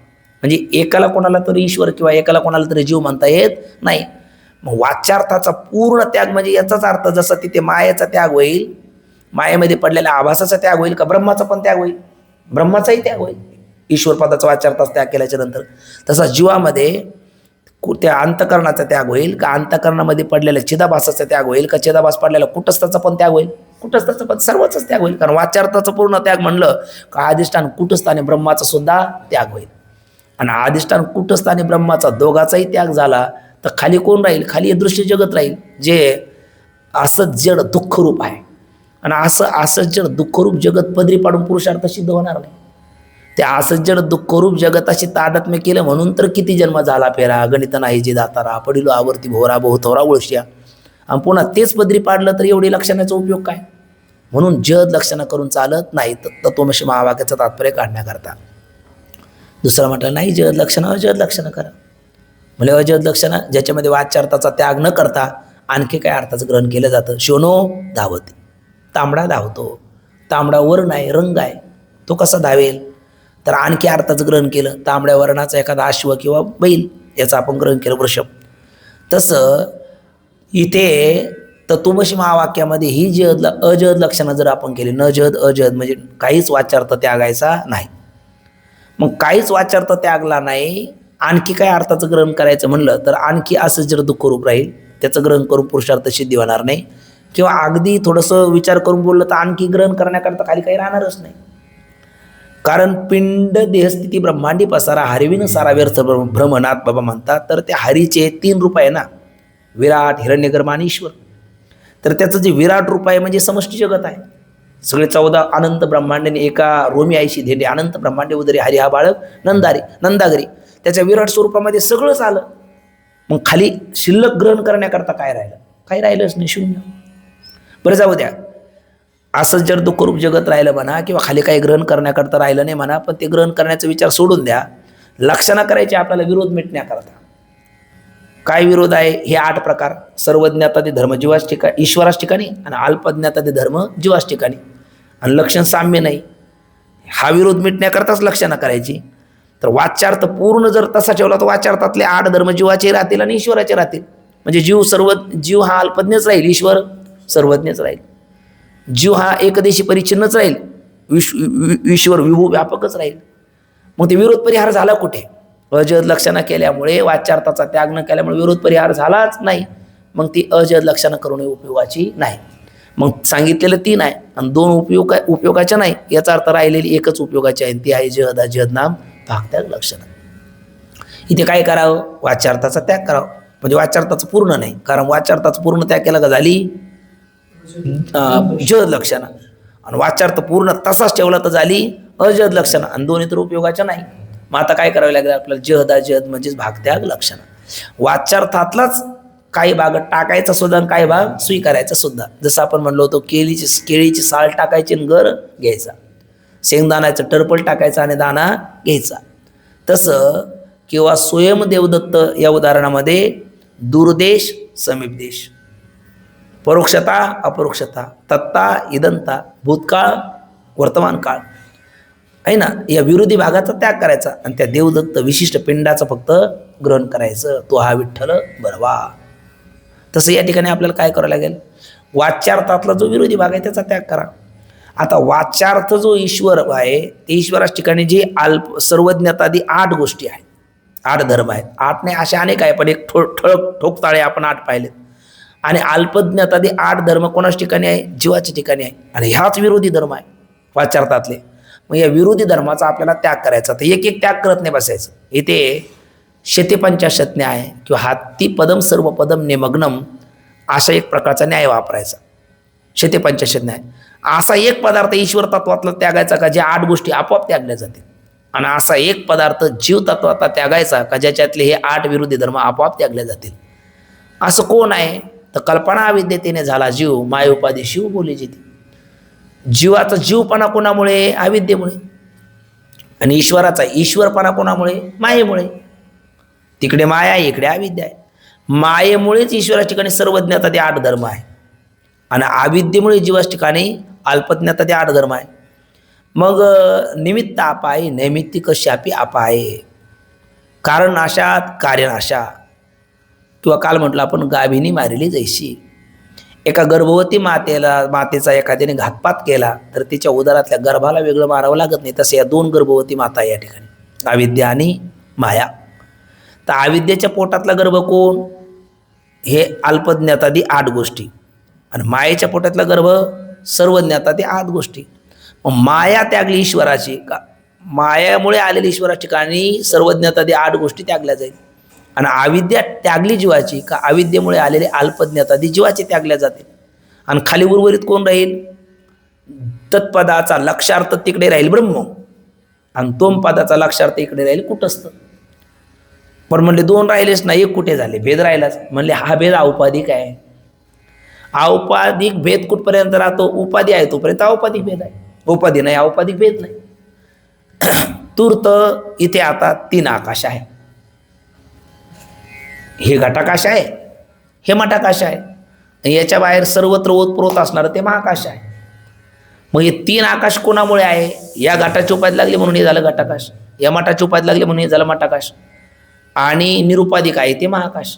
म्हणजे एकाला कोणाला तरी ईश्वर किंवा एकाला कोणाला तरी जीव म्हणता येत नाही. मग वाच्यार्थाचा पूर्ण त्याग म्हणजे याचाच अर्थ जसं तिथे मायेचा त्याग होईल, मायेमध्ये पडलेल्या आभासाचा त्याग होईल का ब्रह्माचा पण त्याग होईल, ब्रह्माचाही त्याग होईल ईश्वर पदाचा वाच्यार्थाचा त्याग केल्याच्या नंतर. तसा जीवामध्ये त्या अंतकरणाचा त्याग होईल का अंतकरणामध्ये पडलेल्या चिदाभासाचा त्याग होईल का चिदाभास पडलेला कुटस्थाचा पण त्याग होईल, कुटस्थाचा पण सर्वच त्याग होईल. कारण वाच्यार्थाचा पूर्ण त्याग म्हणलं का अधिष्ठान कुटस्थ आणि ब्रह्माचा सुद्धा त्याग होईल. आणि अधिष्ठान कुटस्थ आणि ब्रह्माचा दोघाचाही त्याग झाला तर खाली कोण राहील, खाली हे दृश्य जगत राहील जे असं जड दुःखरूप आहे. आणि असं जड दुःखरूप जगत पदरी पाडून पुरुषार्थ सिद्ध होणार नाही. ते असं जड दुःखरूप जगताशी तादात्म्य केलं म्हणून तर किती जन्म झाला फेरा, गणित नाही जे दातारा पडिलो आवर्ती भोरा बहुथोरा ओळशिया. आणि पुन्हा तेच पदरी पाडलं तर एवढी लक्षणाचा उपयोग काय. म्हणून जड लक्षणं करून चालत नाही. तत्वमसी महावाक्याचं तात्पर्य काढण्याकरता. दुसरं म्हटलं नाही जड लक्षणं अजड लक्षणं करा. म्हणजे अजड लक्षणं ज्याच्यामध्ये वाच्यार्थाचा त्याग न करता आणखी काय अर्थाचं ग्रहण केलं जातं. शोनो धावते, तांबडा धावतो, तांबडा वर्ण आहे रंग आहे, तो कसा धावेल तर आणखी अर्थाचं ग्रहण केलं. तांबड्या वर्णाचा एखादा अश्व किंवा बैल याचं आपण ग्रहण केलं वृषभ. तसं इथे तत्वमसी महावाक्यामध्ये ही जद अजद लक्षणं जर आपण केली, न जद अजद म्हणजे काहीच वाच्यार्थ त्यागायचा नाही. मग काहीच वाच्यार्थ त्यागला नाही आणखी काय अर्थाचं ग्रहण करायचं म्हणलं तर आणखी असं जर दुःखरूप राहील त्याचं ग्रहण करून पुरुषार्थ सिद्धी होणार नाही. किंवा अगदी थोडंसं विचार करून बोललं तर आणखी ग्रहण करण्याकरता खाली काही राहणारच नाही. कारण पिंड देहस्थिती ब्रह्मांडी पसारा हरिविन सारा व्यर्थ भ्रमनात बाबा म्हणतात. तर त्या हरीचे 3 रूप आहे ना, विराट हिरण्यगर्भ आणि ईश्वर. तर त्याचं जे विराट रूप आहे म्हणजे समष्टी जगत आहे. सगळे 14 अनंत ब्रह्मांडने एका रोमी आईशी धेंडे अनंत ब्रह्मांडे उदरी हरी हा बाळक नंदागरी त्याच्या विराट स्वरूपामध्ये सगळंच आलं. मग खाली शिल्लक ग्रहण करण्याकरता काय राहिलं, काही राहिलंच नाही, शून्य. बरं जाऊ द्या, असंच जर दुःखरूप जगत राहिलं म्हणा किंवा खाली काही ग्रहण करण्याकरता राहिलं नाही म्हणा, पण ते ग्रहण करण्याचा विचार सोडून द्या. लक्षणं करायचे आपल्याला विरोध मिटण्याकरता. काय विरोध आहे हे 8 प्रकार. सर्वज्ञाता धर्म जीवाच ठिकाणी ईश्वराच ठिकाणी आणि अल्पज्ञाता धर्म जीवाच ठिकाणी आणि लक्षण साम्य नाही. हा विरोध मिटण्याकरताच लक्षणं करायची. तर वाच्यार्थ पूर्ण जर तसा ठेवला तर वाच्यार्थातले 8 धर्म जीवाचे राहतील आणि ईश्वराचे राहतील. म्हणजे जीव हा अल्पज्ञच राहील, ईश्वर सर्वज्ञच राहील. जीव हा एकदेशी परिच्छिन्नच राहील, ईश्वर विभू व्यापकच राहील. मग ते विरोध परिहार झाला कुठे, अजद लक्षणं केल्यामुळे, वाच्यार्थाचा त्याग न केल्यामुळे विरोध परिहार झालाच नाही. मग ती अजद लक्षणं करून उपयोगाची नाही. मग सांगितलेलं 3 आहे आणि 2 उपयोगाच्या नाही. याचा अर्थ राहिलेली एकच उपयोगाची आहे, ती आहे जहद अजद नाम भागत्याग लक्षणं. इथे काय करावं, वाच्यार्थाचा त्याग करावा. म्हणजे वाच्यार्थाचं पूर्ण नाही, कारण वाच्यार्थाचं पूर्ण त्याग केला का झाली जहद लक्षणं. आणि वाच्यार्थ पूर्ण तसाच ठेवला तर झाली अजद लक्षणं आणि 2 इतर उपयोगाच्या नाही. मग आता काय करावं लागेल आपल्याला, जहद अजद म्हणजेच भागत्याग लक्षणं. वाच्यार्थातलाच काही भाग टाकायचा सुद्धा आणि काही भाग स्वीकारायचा सुद्धा. जसं आपण म्हणलो होतो केळीची साल टाकायची आणि गर घ्यायचा, शेंगदाण्याचं टरपल टाकायचं आणि दाना घ्यायचा. तसं किंवा स्वयंदेवदत्त या उदाहरणामध्ये दुर्देश समीपदेश, परोक्षता अपरोक्षता, तत्ता इदंता, भूतकाळ वर्तमान काळ आहे ना, या विरोधी भागाचा त्याग करायचा आणि त्या देवदत्त विशिष्ट पिंडाचं फक्त ग्रहण करायचं. तो हा विठ्ठल बरवा. तसं या ठिकाणी आपल्याला काय करावं लागेल, वाच्यार्थातला जो विरोधी भाग आहे त्याचा त्याग करा. आता वाच्यार्थ जो ईश्वर आहे ते ईश्वराच्या ठिकाणी जे सर्वज्ञतादी 8 गोष्टी आहेत, 8 धर्म आहेत. 8 नाही असे अनेक आहे, पण एक ठोकताळे आपण 8 पाहिलेत. आणि अल्पज्ञातादी 8 धर्म कोणाच्या ठिकाणी आहे, जीवाच्या ठिकाणी आहे. आणि ह्याच विरोधी धर्म आहे वाच्यार्थातले. मग या विरोधी धर्माचा आपल्याला त्याग करायचा. तर एक एक त्याग करत नाही बसायचं. इथे शतपंचाशत न्याय किंवा हाती पदम सर्व पदम निमग्नम असा एक प्रकारचा न्याय वापरायचा. शतपंचाशत न्याय असा एक पदार्थ ईश्वर तत्वातला त्यागायचा का ज्या 8 गोष्टी आपोआप त्यागल्या जातील, आणि असा एक पदार्थ जीव तत्वातला त्यागायचा का ज्याच्यातले हे 8 विरोधी धर्म आपोआप त्यागले जातील. असं कोण आहे तर कल्पना अविद्यतेने झाला जीव, माय उपाधी शिव बोले जिथे. जीवाचा जीवपणा कोणामुळे? अविद्येमुळे. आणि ईश्वराचा ईश्वरपणा कोणामुळे? मायेमुळे. तिकडे माया आहे, इकडे अविद्या आहे. मायेमुळेच ईश्वराच्या ठिकाणी सर्वज्ञता ते 8 धर्म आहे, आणि अविद्येमुळे जीवाच्या ठिकाणी अल्पज्ञता ते 8 धर्म आहे. मग निमित्त अपाय नैमित्तिक शापी अपाय. कारण नाशात कार्यनाशा, किंवा काल म्हटलं आपण गाभिनी मारिली जैशी. एका गर्भवती मातेचा एखाद्याने घातपात केला तर तिच्या उदरातल्या गर्भाला वेगळं मारावं लागत नाही. तसं या 2 गर्भवती माता या ठिकाणी, अविद्या आणि माया. तर अविद्येच्या पोटातला गर्भ कोण? हे अल्पज्ञातादी 8 गोष्टी, आणि मायेच्या पोटातला गर्भ सर्वज्ञाता ते 8 गोष्टी. मग माया त्यागली ईश्वराची का? मायामुळे आलेली ईश्वराच्या ठिकाणी सर्वज्ञता ते 8 गोष्टी त्यागल्या जाईल. आणि अविद्या त्यागली जीवाची का? अविद्येमुळे आलेले अल्पज्ञता ती जीवाची त्यागल्या जातील. आणि खाली उर्वरित कोण राहील? तत्पदाचा लक्षार्थ तिकडे राहील ब्रह्म, आणि तोम पदाचा लक्षार्थ इकडे राहील कुटस्थ. पण म्हणले 2 राहिलेच नाही, एक कुठे झाले? भेद राहिलाच. म्हणले हा भेद औपाधिक आहे. औपाधिक भेद कुठपर्यंत राहतो? उपाधी आहे तोपर्यंत औपाधिक भेद आहे. उपाधी नाही, औपाधिक भेद नाही. तूर्त इथे आता 3 आकाश आहे. हे घटाकाश आहे, हे मठाकाश आहे, याच्या बाहेर सर्वत्र ओतप्रोत असणारं ते महाकाश आहे. मग हे 3 आकाश कोणामुळे आहे? या घटाची उपाधी लागली म्हणून हे झालं घटाकाश, या मठाची उपाधी लागली म्हणून हे झालं मठाकाश, आणि निरुपाधिक आहे ते महाकाश.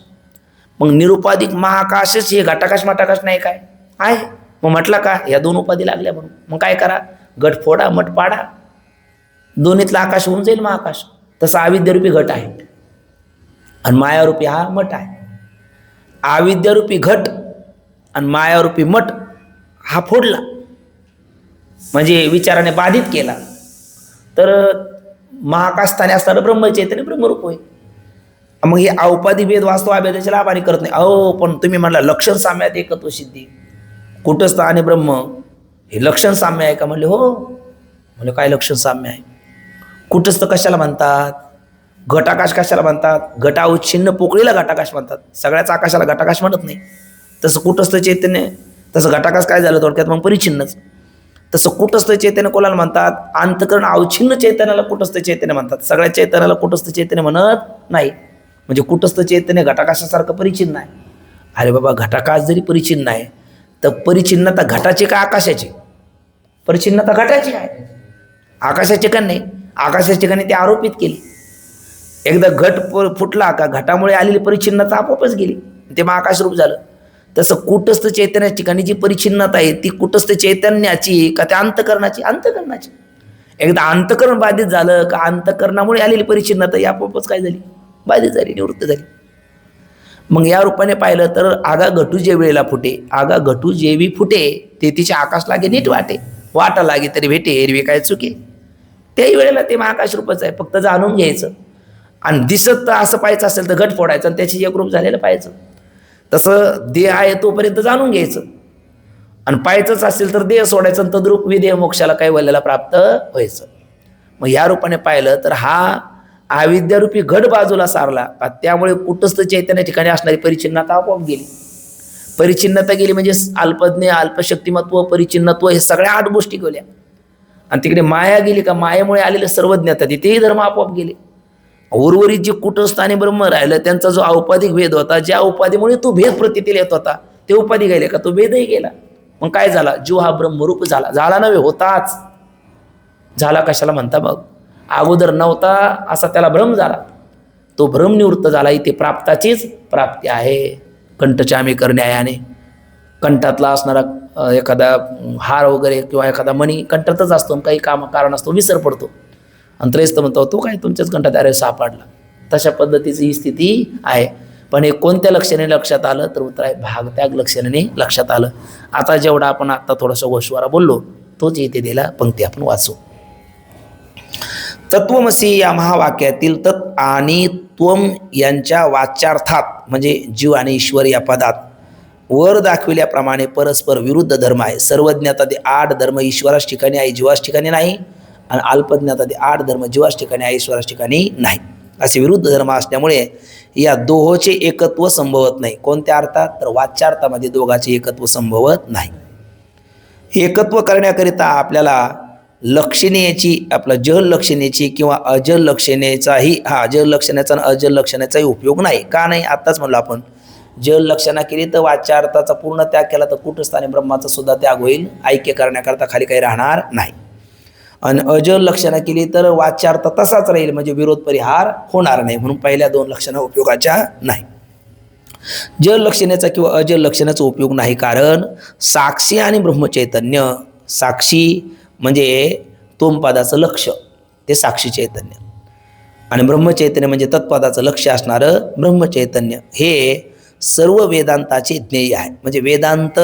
मग निरुपाधिक महाकाशच हे घटाकाश मठाकाश नाही काय आहे? मग म्हटलं का या 2 उपाधी लागल्या म्हणून. मग काय करा? गट फोडा, मठ पाडा, दोन्हीतला आकाश होऊन जाईल महाकाश. तसा अविद्यारूपी घट आहे आणि मायारूपी हा मठ आहे. अविद्यारूपी घट आणि मायारूपी मठ हा फोडला म्हणजे विचाराने बाधित केला तर महाकाश स्थानी असणारं ब्रह्मचैतन्य ब्रह्मरूप होईल. मग हे औपाधी भेद वास्तव अभेदाच्या लाभाने करत नाही. अहो पण तुम्ही म्हणला लक्षण साम्यात एकत्व सिद्धी, कुटस्थ आणि ब्रह्म हे लक्षण साम्य आहे का? म्हणले हो. म्हणजे काय लक्षण साम्य आहे? कुटस्थ कशाला म्हणतात? घटाकाश कशाला म्हणतात? घटाउच्छिन्न पोकळीला घटाकाश म्हणतात, सगळ्याच आकाशाला घटाकाश म्हणत नाही. तसं कुटस्थ चैतन्य, तसं घटाकाश काय झालं थोडक्यात? मग परिच्छिन्नच. तसं कुटस्थ चैतन्य कोणाला म्हणतात? अंतकरण अवच्छिन्न चैतन्याला कुटस्थ चैतन्य म्हणतात, सगळ्या चैतन्याला कुटस्थ चैतन्य म्हणत नाही. म्हणजे कुटस्थ चैतन्य घटाकाशासारखं परिचिन्न आहे. अरे बाबा, घटाकाश जरी परिचिन्न आहे तर परिचिन्नता घटाची का आकाशाची? परिचिन्नता घटाची आहे, आकाशाची का नाही? आकाशाची ठिकाणी ते आरोपित केली. एकदा घट फुटला का घटामुळे आलेली परिचिन्नता आपोआपच गेली, ते मग आकाशरूप झालं. तसं कुटस्थ चैतन्याच्या ठिकाणी जी परिचिन्नता आहे ती कुटस्थ चैतन्याची का त्या अंतकरणाची? अंतकरणाची. एकदा अंतकरण बाधित झालं का अंतकरणामुळे आलेली परिचिन्नता ही आपोआपच काय झाली? बाधित झाली, निवृत्त झाली. मग या रूपाने पाहिलं तर आगा घटू जे वेळेला फुटे, आगा घटू जेवी फुटे ते तिचे आकाश लागे नीट वाटे, वाटा लागे तरी भेटे एरवी काय चुके. त्याही वेळेला ते महाकाश रूपच आहे, फक्त जाणून घ्यायचं. आणि दिसत असं पाहायचं असेल तर घट फोडायचं आणि त्याची एक रूप झालेलं पाहायचं. तसं देह आहे तोपर्यंत जाणून घ्यायचं, आणि पाहायचंच असेल तर देह सोडायचं आणि तद्रूप विदेह मोक्षाला काही वल्याला प्राप्त व्हायचं. मग या रूपाने पाहिलं तर हा अविद्यारूपी घट बाजूला सारला, त्यामुळे कुटस्थ चैतन्य ठिकाणी असणारी परिचिन्नता आपोआप गेली. परिचिन्नता गेली म्हणजे अल्पज्ञ, अल्पशक्तिमत्व, परिचिन्नत्व हे सगळ्या 8 गोष्टी गेल्या. आणि तिकडे माया गेली का मायेमुळे आलेले सर्वज्ञता तेही धर्म आपोआप गेले. उर्वरित जे कुटस्थ आणि ब्रह्म राहिलं त्यांचा जो औपाधिक भेद होता, ज्या उपाधीमुळे तो भेद प्रतीतील येत होता ते उपाधी गेले का तो भेदही गेला. मग काय झाला? जीव हा ब्रह्मरूप झाला. झाला नव्हे, होताच. झाला कशाला म्हणता? मग अगोदर नव्हता असा त्याला भ्रम झाला, तो भ्रम निवृत्त झाला. इथे प्राप्ताचीच प्राप्ती आहे. कंठचामी करण्यायाने कंठातला असणारा एखादा हार वगैरे किंवा एखादा मणी कंठातच असतो, काही कारण असतो विसर पडतो, आणि त्रयस्थ म्हणतो तो काय तुमच्याच कंठात अरे सापडला. तशा पद्धतीची ही स्थिती आहे. पण हे कोणत्या लक्षणे लक्षात आलं तर उत्तर आहे भागत्याग लक्षणाने लक्षात आलं. आता जेवढा आपण आता थोडासा गोष्वारा बोललो तोच इथे दिला, पंक्ती आपण वाचू. तत्वमसी या महावाक्यातील तत् आणि त्वम यांच्या वाच्यार्थात म्हणजे जीव आणि ईश्वर या पदात वर दाखविल्याप्रमाणे परस्पर विरुद्ध धर्म आहे. सर्वज्ञता ते 8 धर्म ईश्वरास ठिकाणी आहे, जीवास ठिकाणी नाही, आणि अल्पज्ञता ते 8 धर्म जीवास ठिकाणी आहे, ईश्वरास ठिकाणी नाही. असे विरुद्ध धर्म असल्यामुळे या दोहोचे एकत्व संभवत नाही. कोणत्या अर्थात? तर वाच्यार्थामध्ये दोघांचे एकत्व संभवत नाही. एकत्व करण्याकरिता आपल्याला लक्षणेची, आपला जल लक्षणेची किंवा अजल लक्षणेचाही, जल लक्षणाचा आणि अजल लक्षणाचाही उपयोग नाही. का नाही? आत्ताच म्हणलो आपण, जल लक्षणा केली तर वाच्यार्थाचा पूर्ण त्याग केला तर कुटस्थानी ब्रह्माचा सुद्धा त्याग होईल, ऐक्य करण्याकरता खाली काही राहणार नाही. आणि अजल लक्षणा केली तर वाच्यार्थ तसाच राहील, म्हणजे विरोध परिहार होणार नाही. म्हणून पहिल्या 2 लक्षणा उपयोगाच्या नाही. जल लक्षणाचा किंवा अजल लक्षणाचा उपयोग नाही, कारण साक्षी आणि ब्रह्मचैतन्य, साक्षी म्हणजे तोमपदाचं लक्ष ते साक्षी चैतन्य, आणि ब्रह्मचैतन्य म्हणजे तत्पदाचं लक्ष असणारं ब्रह्मचैतन्य, हे सर्व वेदांताचे ज्ञेय आहे. म्हणजे वेदांत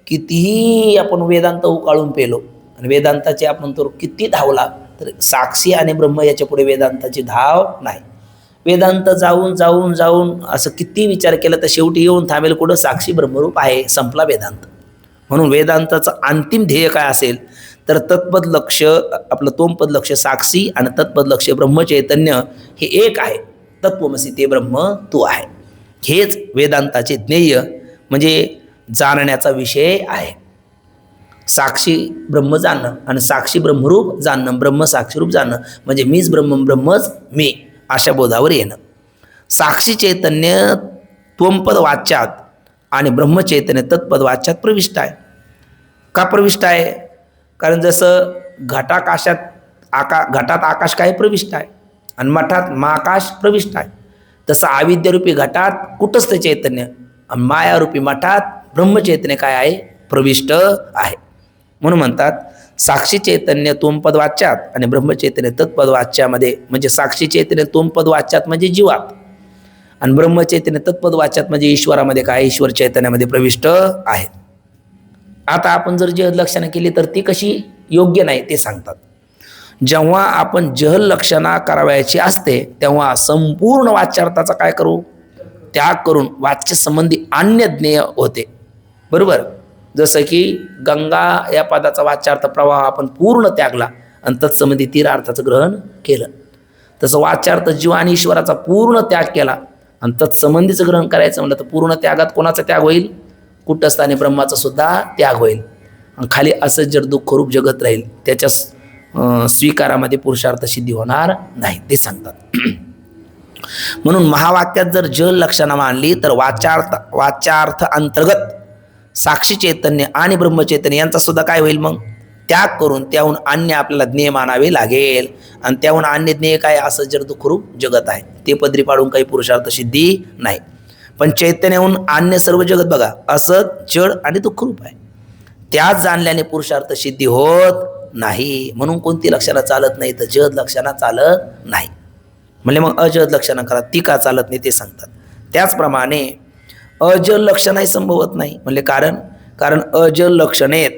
कितीही आपण वेदांत उकाळून पेलो आणि वेदांताचे आपण तो किती धावला तर साक्षी आणि ब्रह्म याच्या पुढे वेदांताची धाव नाही. वेदांत जाऊन जाऊन जाऊन असं किती विचार केला तर शेवटी येऊन थांबेल कुठं? साक्षी ब्रह्मरूप आहे, संपला वेदांत. म्हणून वेदांताचं अंतिम ध्येय काय असेल तर तत्पद लक्ष, आपलं तोमपद लक्ष साक्षी आणि तत्पद लक्ष ब्रह्मचैतन्य हे एक आहे. तत्वमसी ते ब्रह्म तू आहे, हेच वेदांताचे ध्येय म्हणजे जाणण्याचा विषय आहे. साक्षी ब्रह्म जाणणं आणि साक्षी ब्रह्मरूप जाणणं, ब्रह्म साक्षीरूप जाणणं म्हणजे मीच ब्रह्म, ब्रह्मच मी, अशा बोधावर येणं. साक्षी चैतन्य त्वमपद वाच्यात आणि ब्रह्मचैतन्य तत्पद वाच्यात प्रविष्ट आहे. का प्रविष्ट आहे? कारण जसं घटाकाशात घटात आकाश काय प्रविष्ट आहे आणि मठात महाकाश प्रविष्ट आहे, तसं अविद्यारूपी घटात कुटस्थ चैतन्य आणि मायारूपी मठात ब्रह्मचैतन्य काय आहे? प्रविष्ट आहे. म्हणून म्हणतात साक्षी चैतन्य तोमपद वाच्यात आणि ब्रह्मचैतन्य तत्पद वाच्यामध्ये, म्हणजे साक्षी चैतन्य तोमपद वाच्यात म्हणजे जीवात आणि ब्रह्मचैतन्य तत्पद वाच्यात म्हणजे ईश्वरामध्ये काय? ईश्वर चैतन्यामध्ये प्रविष्ट आहे. आता आपण जर जहद लक्षणा केली तर ती कशी योग्य नाही ते सांगतात. जेव्हा आपण जहल लक्षणा करावयाची असते तेव्हा संपूर्ण वाच्यार्थाचा काय करू? त्याग करून वाच्य संबंधी अन्य ज्ञेय होते. बरोबर? जसं की गंगा या पदाचा वाच्यार्थ प्रवाह आपण पूर्ण त्यागला आणि तत्संबंधी तीरार्थाचं ग्रहण केलं, तसं वाच्यार्थ जीव आणि ईश्वराचा पूर्ण त्याग केला आणि तत्संबंधीचं ग्रहण करायचं म्हणलं तर पूर्ण त्यागात कोणाचा त्याग होईल? कुटस्थानी ब्रह्माचा सुद्धा त्याग होईल. आणि खाली असंच जर दुःखरूप जगत राहील त्याच्या स्वीकारामध्ये पुरुषार्थ सिद्धी होणार नाही ते सांगतात. म्हणून महावाक्यात जर जल लक्षणा मानली तर वाच्यार्थ अंतर्गत साक्षी चैतन्य आणि ब्रह्मचैतन्य यांचा सुद्धा काय होईल? मग त्याग करून त्याहून अन्य आपल्याला ज्ञेय मानावे लागेल. आणि त्याहून अन्य ज्ञेय काय? असं जर दुःखरूप जगत आहे ते पदरी पाडून काही पुरुषार्थ सिद्धी नाही. पण चैतन्याहून अन्य सर्व जगत बघा असत जड आणि दुःखरूप आहे, त्याच जाणल्याने पुरुषार्थ सिद्धी होत नाही. म्हणून कोणती लक्षणं चालत नाही तर जहद लक्षणा चालत नाही. म्हणजे मग अजहद लक्षणा करा, ती का चालत नाही ते सांगतात. त्याचप्रमाणे अजल लक्षणही संभवत नाही. म्हणजे कारण अजल लक्षणेत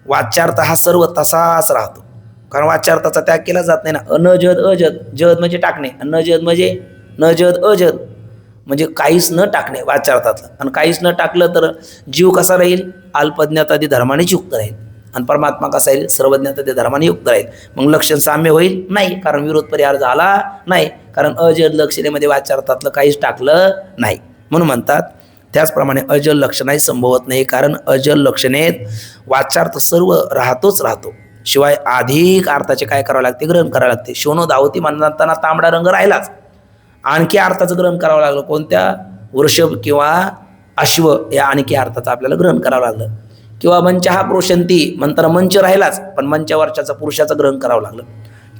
वाच्यार्थ हा सर्व तसाच राहतो, कारण वाच्यार्थाचा त्याग केला जात नाही ना. अनजहद अजहद, जहद म्हणजे टाकणे, अनजहद म्हणजे न जहद अजहद म्हणजे काहीच न टाकणे वाच्यार्थातलं. आणि काहीच न टाकलं तर जीव कसा राहील? अल्पज्ञातादी धर्मानेच युक्त राहील आणि परमात्मा कसा राहील? सर्वज्ञातादी धर्माने युक्त राहील. मग लक्षण साम्य होईल नाही, कारण विरोध परिहार झाला नाही, कारण अजहद लक्षणेमध्ये वाच्यार्थातलं काहीच टाकलं नाही. म्हणून म्हणतात त्याचप्रमाणे अजल लक्षणही संभवत नाही, कारण अजल लक्षणेत वाच्यार्थ सर्व राहतोच राहतो, शिवाय अधिक अर्थाचे काय करावं लागते? ग्रहण करावं लागते. शोनो धावती म्हणताना तांबडा रंग राहिलाच, आणखी अर्थाचं ग्रहण करावं लागलं. कोणत्या? वृषभ किंवा अश्व या आणखी अर्थाचं आपल्याला ग्रहण करावं लागलं. किंवा मंच हा प्रोशंती म्हणताना मंच राहिलाच, पण मंचावरच्या पुरुषाचं ग्रहण करावं लागलं.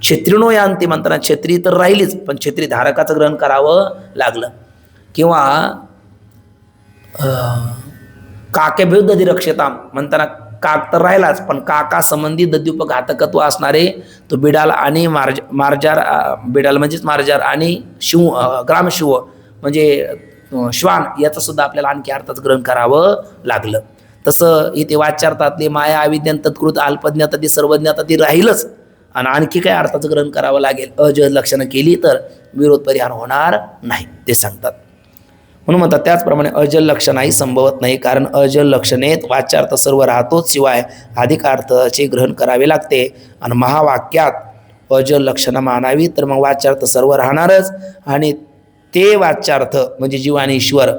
छत्रिणो यांती म्हणताना छत्री तर राहिलीच, पण छत्री धारकाचं ग्रहण करावं लागलं. किंवा काके विरुद्ध रक्षता म्हणताना काक तर राहिलाच, पण काका संबंधी दद्युप घातकत्व असणारे तो बिडाल आणि मार्जार, बिडाल म्हणजेच मार्जार आणि शिव ग्रामशिव म्हणजे श्वान याचं सुद्धा आपल्याला आणखी अर्थात ग्रहण करावं लागलं. तसं इथे वाच्यार्थातले माया अविद्यान तत्कृत अल्पज्ञाता ती सर्वज्ञाता ती राहीलच, आणि आणखी काय अर्थाचं ग्रहण करावं लागेल. अजड लक्षणं केली तर विरोध परिहार होणार नाही ते सांगतात. म्हणून म्हणतात त्याचप्रमाणे अजल लक्षणही संभवत नाही, कारण अजल लक्षणेत वाच्यार्थ सर्व राहतोच, शिवाय अधिकार्थाचे ग्रहण करावे लागते. आणि महावाक्यात अजल लक्षणं मानावी तर मग वाच्यार्थ सर्व राहणारच. आणि ते वाच्यार्थ म्हणजे जीव आणि ईश्वर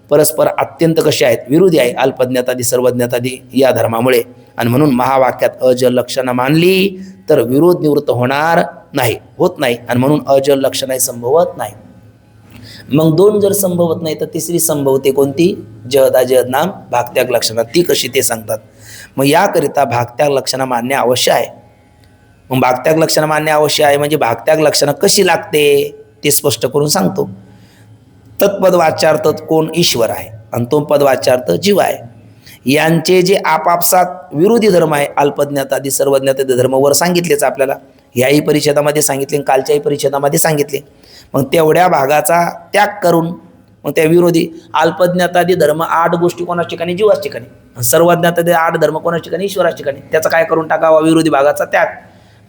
परस्पर अत्यंत कसे आहेत, विरोधी आहे, अल्पज्ञातादी सर्वज्ञातादी या धर्मामुळे. आणि म्हणून महावाक्यात अजल लक्षणं मानली तर विरोध निवृत्त होणार नाही, होत नाही. आणि म्हणून अजल लक्षणही संभवत नाही. मग दोन जर संभवत नाही तर तिसरी संभवते कोणती, जहदाजहद नाम भागत्याग लक्षणं. ती कशी ते सांगतात. मग याकरिता भागत्याग लक्षणं मान्य अवश्य आहे. मग भागत्याग लक्षणं मान्य अवश्य आहे म्हणजे भागत्याग लक्षणं कशी लागते ते स्पष्ट करून सांगतो. तत्पद वाच्यार्थ कोण, ईश्वर आहे, आणि तो पद वाच्यार्थ जीव आहे. यांचे जे आपापसात विरोधी धर्म आहे, अल्पज्ञातादी सर्वज्ञातादी धर्म वर सांगितलेच आपल्याला, याही परिच्छेदामध्ये सांगितले, कालच्याही परिच्छेदामध्ये सांगितले. मग तेवढ्या भागाचा त्याग करून मग त्या विरोधी अल्पज्ञातादी धर्म 8 गोष्टी कोणाच्या ठिकाणी, जीवाच्या ठिकाणी, सर्वज्ञातादी 8 धर्म कोणाच्या ठिकाणी, ईश्वराच्या ठिकाणी. त्याचा काय करून टाकावा, विरोधी भागाचा त्याग.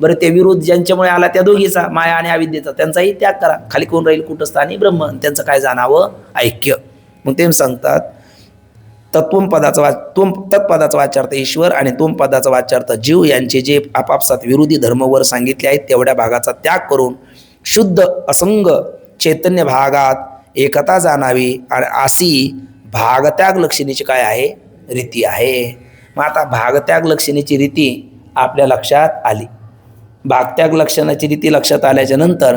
बरं, ते विरोध ज्यांच्यामुळे आला त्या दोघीचा, माया आणि अविद्येचा, त्यांचाही त्याग करा. खाली कोण राहील, कुटस्थ आणि ब्रह्म, त्यांचं काय जाणावं, ऐक्य. मग ते सांगतात तत्पदाचा वाच्यार्थ ईश्वर आणि तोम पदाचा वाच्यार्थ जीव यांचे जे आपापसात विरोधी धर्मवर सांगितले आहेत तेवढ्या भागाचा त्याग करून शुद्ध असंग चैतन्य भागात एकता जाणावी. आणि अशी भागत्याग लक्षणीची काय आहे, रीती आहे. मग आता भागत्याग लक्षणीची रीती आपल्या लक्षात आली. भागत्याग लक्षणाची रीती लक्षात आल्याच्या नंतर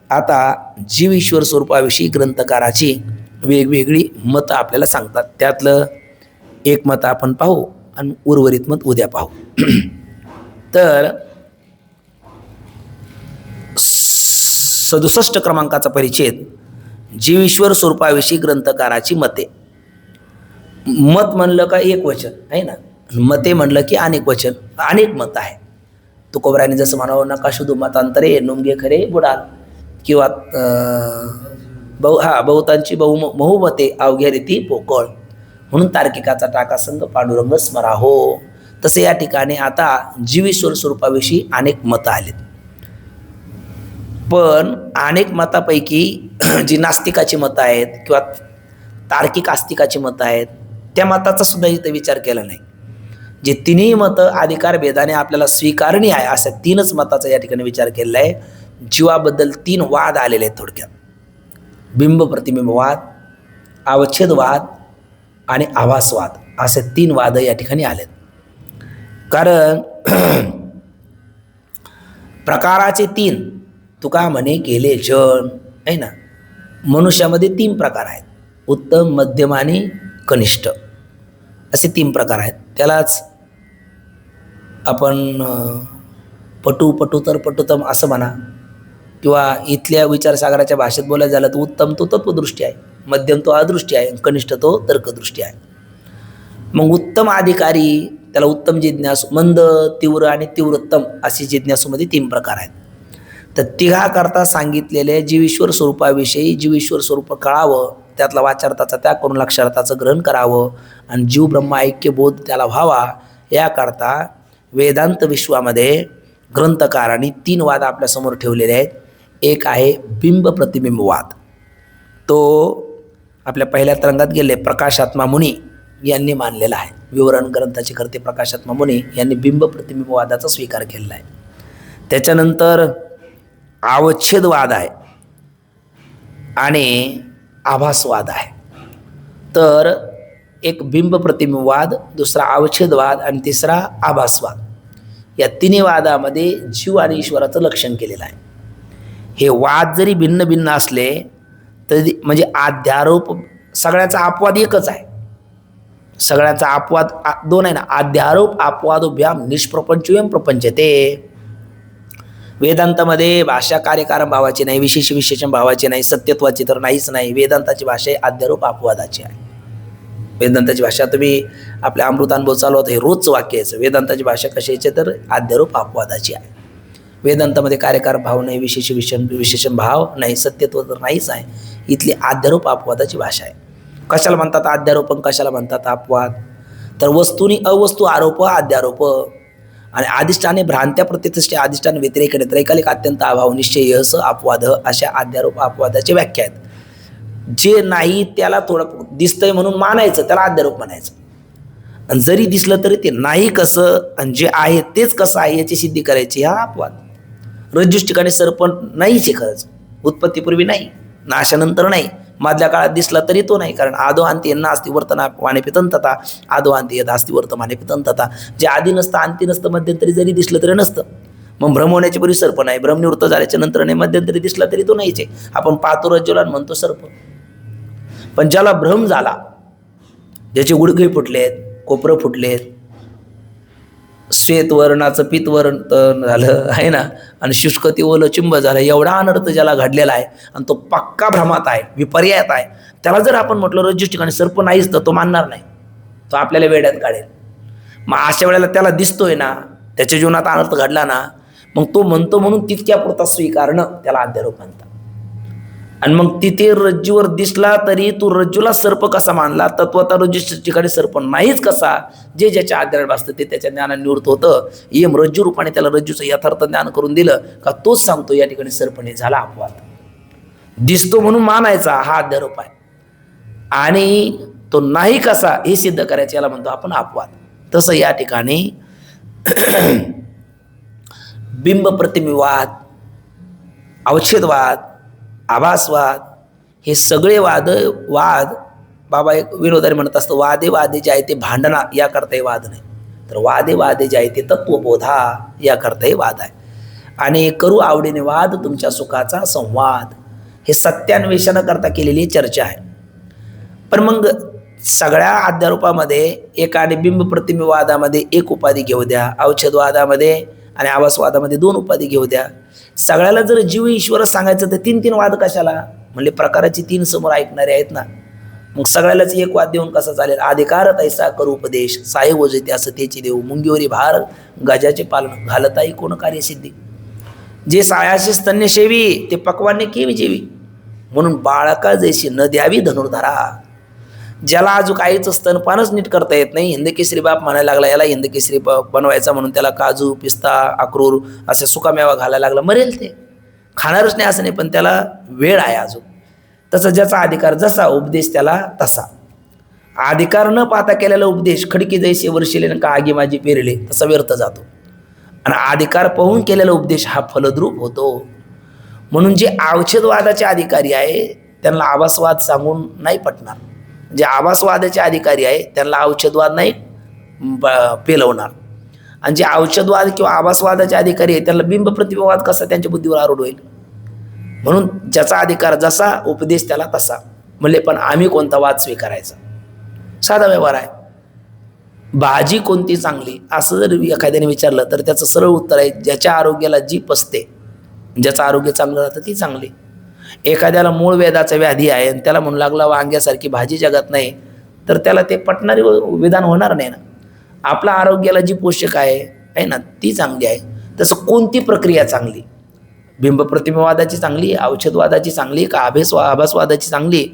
आता जीव ईश्वर स्वरूपाविषयी ग्रंथकाराची वेगवेगळी मतं आपल्याला सांगतात. त्यातलं एक मत आपण पाहू आणि उर्वरित मत उद्या पाहू. तर 67 क्रमांकाचा परिच्छेद जीव ईश्वर स्वरूपाविषयी ग्रंथकाराची मते. मत म्हणलं का एक वचन आहे ना, मते म्हणलं की अनेक वचन, अनेक मत आहे. तुकोबराने जसं म्हणावं, नका शुधू मतांतरे नुंगे खरे बुडाल, किंवा बहुतांची बहुमते अवघ्या रीती पोकळ, म्हणून तार्किकाचा टाका संघ पांडुरंग स्मरा हो. तसे या ठिकाणी आता जीवेश्वर स्वरूपाविषयी अनेक मतं आलेत. पण अनेक मतापैकी जी नास्तिकाची मतं आहेत किंवा तार्किक आस्तिकाची मतं आहेत त्या मताचा सुद्धा इथं विचार केला नाही. जे तिन्ही मतं अधिकार भेदाने आपल्याला स्वीकारणी आहे अशा 3च मताचा या ठिकाणी विचार केलेला आहे. जीवाबद्दल 3 वाद आलेले आहेत थोडक्यात. बिंब प्रतिबिंबवाद, अवच्छेदवाद आणि आभासवाद असे 3 वाद या ठिकाणी आलेत. कारण प्रकाराचे 3 तुका म्हणे केले जण आहे ना. मनुष्यामध्ये 3 प्रकार आहेत, उत्तम, मध्यम आणि कनिष्ठ असे 3 प्रकार आहेत. त्यालाच आपण पटू तर पटुतम असं म्हणा, किंवा इथल्या विचारसागराच्या भाषेत बोलायचं झालं तर उत्तम तो तत्वदृष्टी आहे, मध्यम तो अदृष्टी आहे, कनिष्ठ तो तर्कदृष्टी आहे. मग उत्तम अधिकारी त्याला उत्तम जिज्ञासू, मंद, तीव्र आणि तीव्रोत्तम अशी जिज्ञासूमध्ये 3 प्रकार आहेत. तर तिघाकरता सांगितलेले जीवेश्वर स्वरूपाविषयी जीवेश्वर स्वरूप कळावं, त्यातला वाचार्थाचा त्याग करून लक्षार्थाचं ग्रहण करावं आणि जीव ब्रह्म ऐक्य बोध त्याला व्हावा, याकरता वेदांत विश्वामध्ये ग्रंथकारांनी 3 वाद आपल्यासमोर ठेवलेले आहेत. एक आहे बिंब प्रतिबिंबवाद, तो आपल्या पहिल्या तरंगात गेले प्रकाशात्मा मुनी यांनी मानलेला आहे. विवरण ग्रंथाचे करते प्रकाशात्मा मुनी यांनी बिंब प्रतिबिंबवादाचा स्वीकार केलेला आहे. त्याच्यानंतर अवच्छेदवाद आहे आणि आभासवाद आहे. तर एक बिंब प्रतिबिंबवाद, दुसरा अवच्छेदवाद आणि तिसरा आभासवाद, या 3 वादामध्ये जीव आणि ईश्वराचं लक्षण केलेलं आहे. हे वाद जरी भिन्न भिन्न असले तरी म्हणजे आध्यारोप सगळ्याचा अपवाद एकच आहे. सगळ्याचा अपवाद 2 आहे ना, आध्यारोप अपवादोभ्याम निष्प्रपंचोयम प्रपंचते. वेदांतामध्ये भाषा कार्यकारण भावाची नाही, विशेष विशेषण भावाची नाही, सत्यत्वाची तर नाहीच नाही. वेदांताची भाषा आध्यारोप अपवादाची आहे. वेदांताची भाषा तुम्ही आपल्या अमृतानुभव चालू होतं हे रोजचं वाक्य यायचं. वेदांताची भाषा कशी यायची तर आध्यारोप अपवादाची आहे. वेदांतामध्ये कार्यकार भाव नाही, विशेष विशेषण भाव नाही, सत्यत्व तर नाहीच आहे. इथली आध्यारोप अपवादाची भाषा आहे. कशाला म्हणतात अध्यारोपण, कशाला म्हणतात अपवाद, तर वस्तूनी अवस्तू आरोप अध्यारोप आणि अधिष्ठाने भ्रांत्या प्रतिष्ठे अधिष्ठान व्यतिरेक त्रैकालिक अत्यंत अभाव निश्चय यस अपवाद अशा अध्यारोप अपवादाची व्याख्या आहेत. जे नाही त्याला थोडं दिसतंय म्हणून मानायचं, त्याला अध्यारोप म्हणायचं. आणि जरी दिसलं तरी ते नाही कसं आणि जे आहे तेच कसं आहे याची सिद्धी करायची, हा अपवाद. रज्जूच ठिकाणी सर्प नाहीच आहे खरंच, उत्पत्तीपूर्वी नाही, नाशानंतर नाही, मधल्या काळात दिसला तरी तो नाही. कारण आदो अंती नास्ति वर्तना वाणे पितंतता आदो अंती यदास्ति वर्तमाने पितंतता. जे आधी नसतं अंती नसतं मध्यंतरी जरी दिसलं तरी नसतं. मग भ्रम होण्याच्या पूर्वी सर्प नाही, भ्रमनिवृत्त झाल्याच्या नंतर नाही, मध्यंतरी दिसला तरी तो नाहीच आहे. आपण पाहतो रज्जूला म्हणतो सर्प. पण ज्याला भ्रम झाला, ज्याचे गुडघे फुटलेत, कोपरं फुटलेत, श्वेतवर्णाचं पित्तवर्ण झालं आहे ना, आणि शुष्कती ओलं चिंब झालं, एवढा अनर्थ ज्याला घडलेला आहे आणि तो पक्का भ्रमात आहे, विपर्यात आहे, त्याला जर आपण म्हटलं रज्जू ठिकाणी सर्प नाहीच तर तो मानणार नाही, तो आपल्याला वेड्यात काढेल. मग अशा वेळेला त्याला दिसतोय ना, त्याच्या जीवनात अनर्थ घडला ना, मग तो म्हणतो म्हणून तितक्या पुरता स्वीकारणं त्याला अध्यारोप म्हणतात. आणि मग तिथे रज्जूवर दिसला तरी तू रज्जूला सर्प कसा मानला, तत्वता रज्जू ठिकाणी सर्प नाहीच कसा, जे ज्याच्या आधारावर असतं ते त्याच्या ज्ञानाने निवृत्त होतं. यम रज्जू रूपाने त्याला रज्जूचं यथार्थ ज्ञान करून दिलं का तोच सांगतो या ठिकाणी सर्प नाही, झाला अपवाद. दिसतो म्हणून मानायचा हा अध्यारोप आहे, आणि तो नाही कसा हे सिद्ध करायचं याला म्हणतो आपण अपवाद. तसं या ठिकाणी बिंब प्रतिबिंबवाद, अवच्छेदवाद, आभासवाद हे सगळे वाद बाबा एक विनोदाने म्हणत असतो, वादे वादे जे आहे ते भांडणा याकरता हे वाद नाही, तर वादे वादे जे आहे ते तत्वबोधा याकरता हे वाद आहे. आणि करू आवडीने वाद तुमच्या सुखाचा संवाद, हे सत्यान्वेषणाकरता केलेली चर्चा आहे. पण मग सगळ्या अध्यारोपामध्ये एक आणि बिंब प्रतिबिंबवादामध्ये एक उपाधी घेऊ द्या, अवच्छेदवादामध्ये आणि आभासवादामध्ये 2 उपाधी घेऊ द्या. सगळ्याला जर जीव ईश्वर सांगायचं तर 3 वाद कशाला, म्हणजे प्रकाराची 3 समोर ऐकणारे आहेत ना, मग सगळ्यालाच एक वाद देऊन कसं चालेल. अधिकार तैसा करू उपदेश साहे वजते असं त्याची देऊ, मुंगीवरी भार गजाचे पालन घालताही कोण कार्यसिद्धी. जे सायाशी स्तन्यसेवी ते पक्वाने केवी जेवी, म्हणून बाळका जैशी न द्यावी धनुर्धरा. ज्याला अजून आईचं स्तनपानच नीट करता येत नाही, हिंदकेसरी बाप म्हणायला लागला, याला हिंदकेसरी बनवायचा म्हणून त्याला काजू पिस्ता अक्रोर असे सुकामेवा घालायला लागला, मरेल ते, खाणारच नाही असं नाही, पण त्याला वेळ आहे अजून. तसं ज्याचा अधिकार जसा उपदेश त्याला तसा. अधिकार न पाहता केलेला उपदेश खडकी जैसे वर्षिले का आगी माझी पेरले तसा व्यर्थ जातो, आणि अधिकार पाहून केलेला उपदेश हा फलद्रूप होतो. म्हणून जे अवच्छेदवादाचे अधिकारी आहे त्यांना आभासवाद सांगून नाही पटणार, जे आभासवादाचे अधिकारी आहे त्यांना अवच्छेदवाद नाही पेलवणार, आणि जे अवच्छेदवाद किंवा आभासवादाचे अधिकारी आहे त्यांना बिंब प्रतिबिंबवाद कसा त्यांच्या बुद्धीवर आरूढ होईल. म्हणून ज्याचा अधिकार जसा उपदेश त्याला तसा. म्हणले पण आम्ही कोणता वाद स्वीकारायचा, साधा व्यवहार आहे. भाजी कोणती चांगली असं जर एखाद्याने विचारलं तर त्याचं सरळ उत्तर आहे, ज्याच्या आरोग्याला जी पसते, ज्याचं आरोग्य चांगलं राहतं ती चांगली. एखाद्याला मूळ वेदाचा व्याधी आहे आणि त्याला म्हणू लागला वांग्यासारखी भाजी जगात नाही, तर त्याला ते पटणारे विधान होणार नाही ना. आपल्या आरोग्याला जी पोषक आहे ना ती चांगली आहे. तसं कोणती प्रक्रिया चांगली, बिंब प्रतिबिंबवादाची चांगली, औषधवादाची चांगली का आभासवादाची चांगली,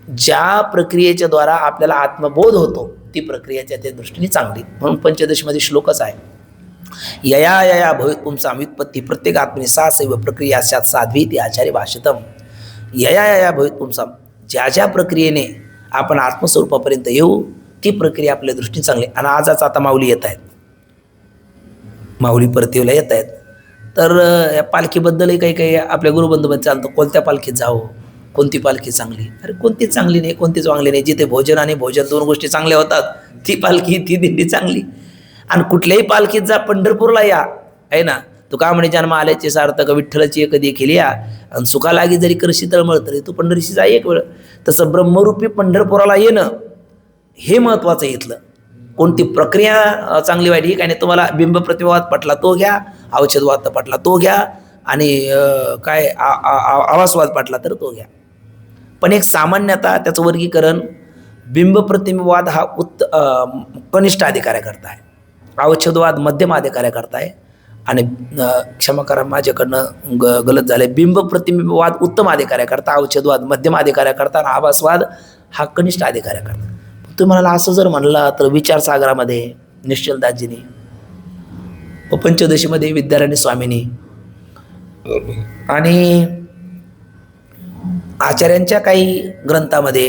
ज्या प्रक्रियेच्या द्वारा आपल्याला आत्मबोध होतो ती प्रक्रियाच्या त्या दृष्टीने चांगली. म्हणून पंचदशीमध्ये श्लोकच आहे, यया यया भवेत पुंसां व्युत्पत्ती प्रत्येक आत्मने सा सैव प्रक्रिया स्यात् साध्वीति आचार्य भाषितम. यया यया भवेत पुंसां, ज्या ज्या प्रक्रियेने आपण आत्मस्वरूपापर्यंत येऊ ती प्रक्रिया आपल्या दृष्टीने चांगली. आणि आजच आता माऊली येत आहेत, माऊली परतीला येत आहेत, तर या पालखीबद्दलही काही आपल्या गुरुबंधूमध्ये चालतं, कोणत्या पालखीत जावं, कोणती पालखी चांगली. अरे कोणतीच चांगली नाही, कोणतीच चांगली नाही. जिथे भोजन आणि भोजन 2 गोष्टी चांगल्या होतात ती पालखी ती दिंडी चांगली. आणि कुठल्याही पालखीत जा, पंढरपूरला या आहे ना, तुका म्हणे जन्म आल्याचे सार्थक विठ्ठलाची एक देखील या, आणि सुखा लागी जरी करशी तळमळ तरी तू पंढरीशी जा एक वेळ. तसं ब्रह्मरूपी पंढरपुराला येणं हे महत्त्वाचं आहे. इथलं कोणती प्रक्रिया चांगली वाईट ही काय नाही. तुम्हाला बिंब प्रतिबिंबवाद पटला तो घ्या, अवच्छेदवाद पटला तो घ्या, आणि काय आभासवाद पटला तर तो घ्या. पण एक सामान्यतः त्याचं वर्गीकरण, बिंब प्रतिबिंबवाद हा कनिष्ठ अधिकाऱ्याकरता आहे, अवच्छेदवाद मध्यम अधिकाऱ्याकरता आहे, आणि क्षमा करा माझ्याकडनं गलत झालं आहे, बिंब प्रतिबिंबवाद उत्तम अधिकाऱ्याकरता, अवच्छेदवाद मध्यम अधिकाऱ्याकरता, आणि आभासवाद हा कनिष्ठ अधिकाऱ्याकरता. तुम्ही म्हणाला असं जर म्हणला तर विचारसागरामध्ये निश्चलदासजींनी व पंचदशीमध्ये विद्याराणी स्वामिनी आणि आचार्यांच्या काही ग्रंथामध्ये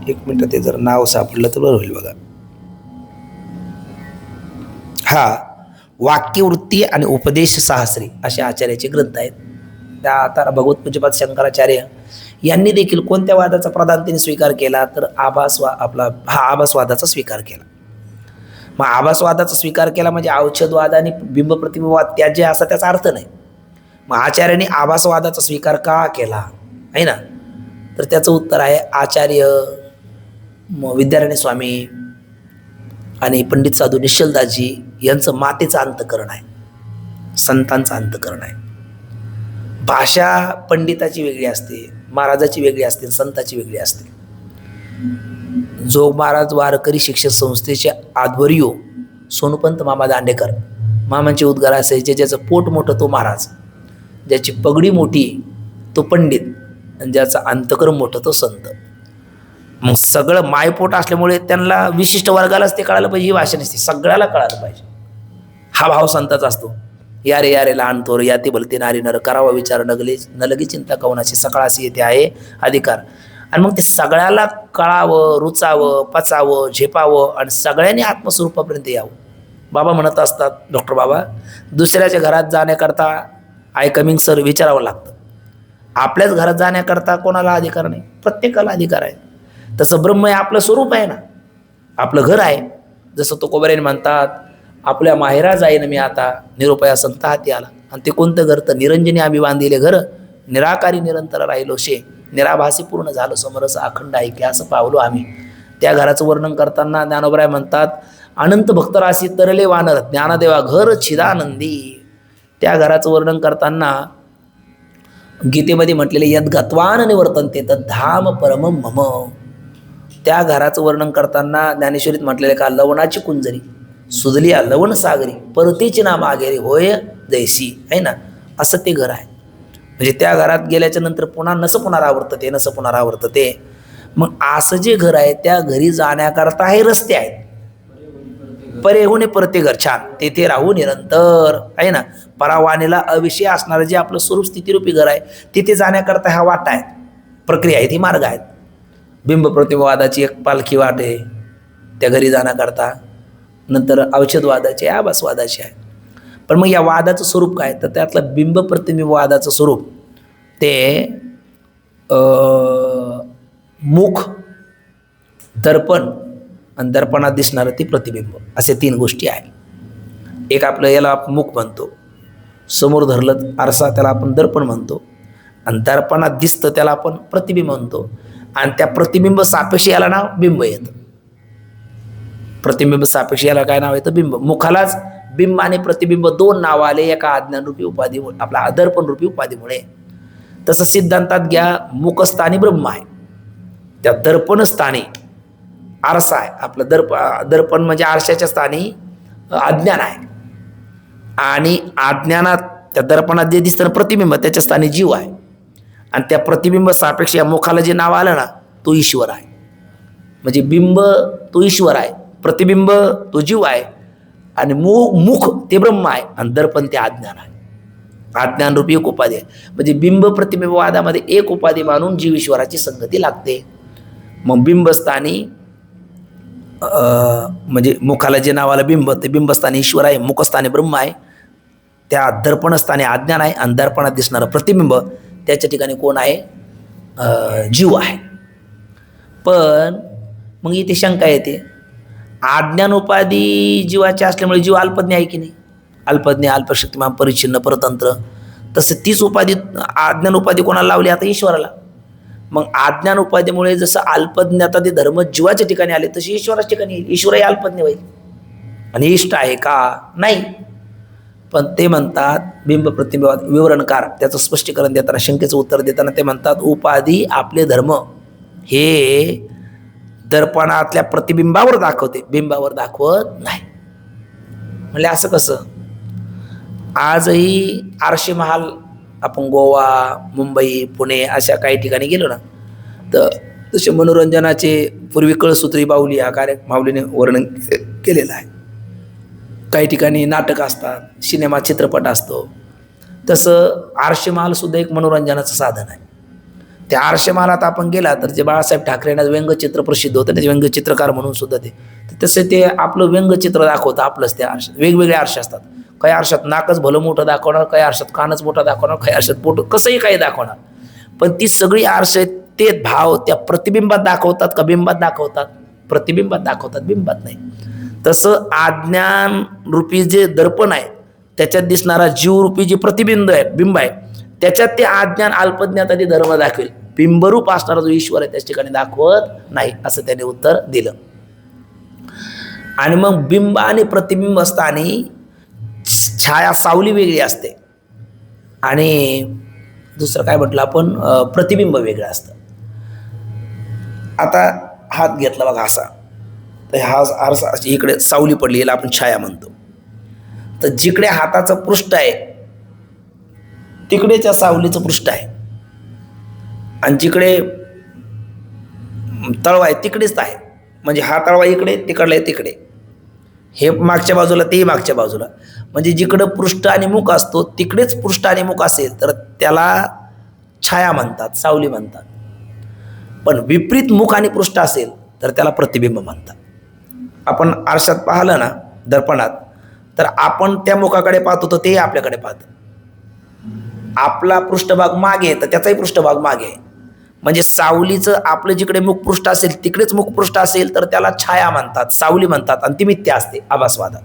एक मिनिट ते जर नाव सापडलं तर बरं होईल बघा. हा वाक्यवृत्ती आणि उपदेश सहस्री असे आचार्याचे ग्रंथ आहेत. त्या आता भगवत पूज्यपाद शंकराचार्य यांनी देखील कोणत्या वादाचा प्रधानतेने स्वीकार केला तर आभासवादाचा स्वीकार केला. मग आभासवादाचा स्वीकार केला म्हणजे औषधवाद आणि बिंब प्रतिबिंबवाद त्याचे असा त्याचा अर्थ नाही. मग आचार्यांनी आभासवादाचा स्वीकार का केला आहे ना, तर त्याचं उत्तर आहे आचार्य विद्याराणी स्वामी आणि पंडित साधू निश्चलदासजी यांचं मातेचं अंतकरण आहे, संतांचं अंतकरण आहे. भाषा पंडिताची वेगळी असते, महाराजाची वेगळी असते, संताची वेगळी असते. जोग महाराज वारकरी शिक्षण संस्थेचे आध्वर्यो सोनुपंत मामा दांडेकर, मामांचे उद्गार असायचे ज्याचं पोट मोठं तो महाराज, ज्याची पगडी मोठी तो पंडित आणि ज्याचं अंतकरण मोठं तो संत. मग सगळं मायपोट असल्यामुळे त्यांना विशिष्ट वर्गालाच ते कळायला पाहिजे ही भाषा नसते, सगळ्याला कळायला पाहिजे. हा भाव संताचा असतो. यारे यारे लहान थोर या ते भलते नारी नर करावा विचार न लगे चिंता कवनाची सकाळाशी येते आहे अधिकार. आणि मग ते सगळ्याला कळावं, रुचावं, पचावं, झेपावं आणि सगळ्यांनी आत्मस्वरूपापर्यंत यावं. बाबा म्हणत असतात, डॉक्टर बाबा, दुसऱ्याच्या घरात जाण्याकरता आय कमिंग सर विचारावं लागतं. आपल्याच घरात जाण्याकरता कोणाला अधिकार नाही, प्रत्येकाला अधिकार आहे. तसं ब्रह्म हे आपलं स्वरूप आहे ना, आपलं घर आहे. जसं तो कोबऱ्याने म्हणतात, आपल्या माहेरा जाईन मी आता निरोपया संत हाती आला. आणि ते कोणतं घर तर निरंजनी आम्ही बांधिले घर, निराकारी निरंतर राहिलो शे, निराभासी पूर्ण झालं समरस अखंड ऐके असं पावलो आम्ही. त्या घराचं वर्णन करताना ज्ञानोबराय म्हणतात, अनंत भक्तराशी तरले वानर ज्ञानदेवा घर छिदानंदी. त्या घराचं वर्णन करताना गीतेमध्ये म्हटलेले यद गत्वान निवर्तन्ते तद धाम परम मम. त्या घराचं वर्णन करताना ज्ञानेश्वरीत म्हटलेले का लवणाची कुंजरी सुधलिया लवण सागरी परतीची नाम आगेरी होय जैसी आहे ना, असं ते घर आहे. म्हणजे त्या घरात गेल्याच्या नंतर पुन्हा नसं पुनरावर्तते. मग असं जे घर आहे त्या घरी जाण्याकरता हे रस्ते आहेत. परे होणे परते घर छान तेथे राहू निरंतर आहे ना. परावाणीला अविषय असणारं जे आपलं स्वरूप स्थितीरूपी घर आहे तिथे जाण्याकरता ह्या वाटा आहेत, प्रक्रिया आहे, ती मार्ग आहेत. बिंब प्रतिबिंबवादाची एक पालखी वाट आहे त्या घरी जाण्याकरता. नंतर औषधवादाची आहे, आभासवादाची आहे. पण मग या वादाचं स्वरूप काय तर त्यातलं बिंब प्रतिबिंबवादाचं स्वरूप ते मुख, दर्पण आणि दर्पणात दिसणारं ती प्रतिबिंब असे 3 गोष्टी आहेत. एक आपलं याला आपण मुख म्हणतो, समोर धरलं आरसा त्याला आपण दर्पण म्हणतो, आणि दर्पणात दिसतं त्याला आपण प्रतिबिंब म्हणतो. आणि त्या प्रतिबिंब सापेक्ष याला नाव बिंब येतं. प्रतिबिंब सापेक्ष याला काय नाव येतं बिंब. मुखालाच बिंब आणि प्रतिबिंब 2 नाव आले एका अज्ञानरूपी उपाधी आपला दर्पण रूपी उपाधीमुळे. तसं सिद्धांतात घ्या, मुखस्थानी ब्रह्म आहे, त्या दर्पण स्थानी आरसा आहे. आपलं दर्पण म्हणजे आरशाच्या स्थानी अज्ञान आहे, आणि अज्ञानात त्या दर्पणात जे दिसतं प्रतिबिंब त्याच्या स्थानी जीव आहे. आणि त्या प्रतिबिंब सापेक्ष या मुखाला जे नाव आलं ना तो ईश्वर आहे. म्हणजे बिंब तो ईश्वर आहे, प्रतिबिंब तो जीव आहे, आणि मुख ते ब्रह्म आहे, आणि दर्पण ते अज्ञान आहे. अज्ञानरूपी एक उपाधी आहे. म्हणजे बिंब प्रतिबिंबवादामध्ये एक उपाधी मानून जीव ईश्वराची संगती लागते. मग बिंबस्थानी म्हणजे मुखाला जे नाव आलं बिंब ते बिंबस्थानी ईश्वर आहे, मुखस्थानी ब्रह्म आहे, त्या दर्पणस्थानी अज्ञान आहे, आणि दर्पणात दिसणारं प्रतिबिंब त्याच्या ठिकाणी कोण आहे जीव आहे. पण मग इथे शंका येते, अज्ञान उपाधी जीवाची असल्यामुळे जीव अल्पज्ञ आहे की नाही, अल्पज्ञ अल्पशक्तिमान परिच्छिन्न परतंत्र. तसं तीच उपाधी अज्ञान उपाधी कोणाला लावली आता ईश्वराला. मग अज्ञान उपाधीमुळे जसं अल्पज्ञता ते धर्म जीवाच्या ठिकाणी आले तशी ईश्वराच्या ठिकाणी येईल. ईश्वरही अल्पज्ञ होईल आणि इष्ट आहे का नाही. पण ते म्हणतात बिंब प्रतिबिंब विवरणकार त्याचं स्पष्टीकरण देताना शंकेचं उत्तर देताना ते म्हणतात उपाधी आपले धर्म हे दर्पणातल्या प्रतिबिंबावर दाखवते, बिंबावर दाखवत नाही. म्हणजे असं कसं. आजही आरशे महाल आपण गोवा, मुंबई, पुणे अशा काही ठिकाणी गेलो ना तर तसे मनोरंजनाचे पूर्वी कळसूत्री बाहुली हा माऊलीने वर्णन केलेलं आहे. काही ठिकाणी नाटक असतात, सिनेमा चित्रपट असतो. तसं आरशेमाल सुद्धा एक मनोरंजनाचं साधन आहे. त्या आरशेमालात आपण गेला तर जे बाळासाहेब ठाकरेंना व्यंगचित्र प्रसिद्ध होतं, ते व्यंगचित्रकार म्हणून सुद्धा ते तसं ते आपलं व्यंगचित्र दाखवतं आपलंच. त्या आरशात वेगवेगळे आरसे असतात. काही आरशात नाकच भलं मोठं दाखवणार, काही आरशात कानच मोठा दाखवणार, काही आरशात पोट कसंही काही दाखवणार. पण ती सगळी आरसे ते भाव त्या प्रतिबिंबात दाखवतात का बिंबात दाखवतात? प्रतिबिंबात दाखवतात, बिंबात नाही. तसं अज्ञान रूपी जे दर्पण आहे त्याच्यात दिसणारा जीवरूपी जे प्रतिबिंब आहे, बिंब आहे, त्याच्यात ते अज्ञान अल्पज्ञात आधी धर्म दाखवेल. बिंबरूप असणारा जो ईश्वर आहे त्याच ठिकाणी दाखवत नाही, असं त्याने उत्तर दिलं. आणि मग बिंब आणि प्रतिबिंब असताना छाया सावली वेगळी असते आणि दुसरं काय म्हटलं आपण, प्रतिबिंब वेगळं असतं. आता हात घेतला बघा असा, तर हा आरसा इकडे सावली पडली, याला आपण छाया म्हणतो. तर जिकडे हाताचं पृष्ठ आहे तिकडेच्या सावलीचं पृष्ठ आहे आणि जिकडे तळवा आहे तिकडेच आहे. म्हणजे हा तळवा इकडे, तिकडला तिकडे, हे मागच्या बाजूला तेही मागच्या बाजूला. म्हणजे जिकडं पृष्ठ आणि मुख असतो तिकडेच पृष्ठ आणि मुख असेल तर त्याला छाया म्हणतात, सावली म्हणतात. पण विपरीत मुख आणि पृष्ठ असेल तर त्याला प्रतिबिंब म्हणतात. आपण आरशात पाहिलं ना, दर्पणात, तर आपण त्या मुखाकडे पाहतो तर तेही आपल्याकडे पाहतं. आपला पृष्ठभाग मागे तर त्याचाही पृष्ठभाग मागे आहे. म्हणजे सावलीचं आपलं जिकडे मुखपृष्ठ असेल तिकडेच मुखपृष्ठ असेल तर त्याला छाया म्हणतात, सावली म्हणतात आणि ती मिथ्या असते आभासवादात.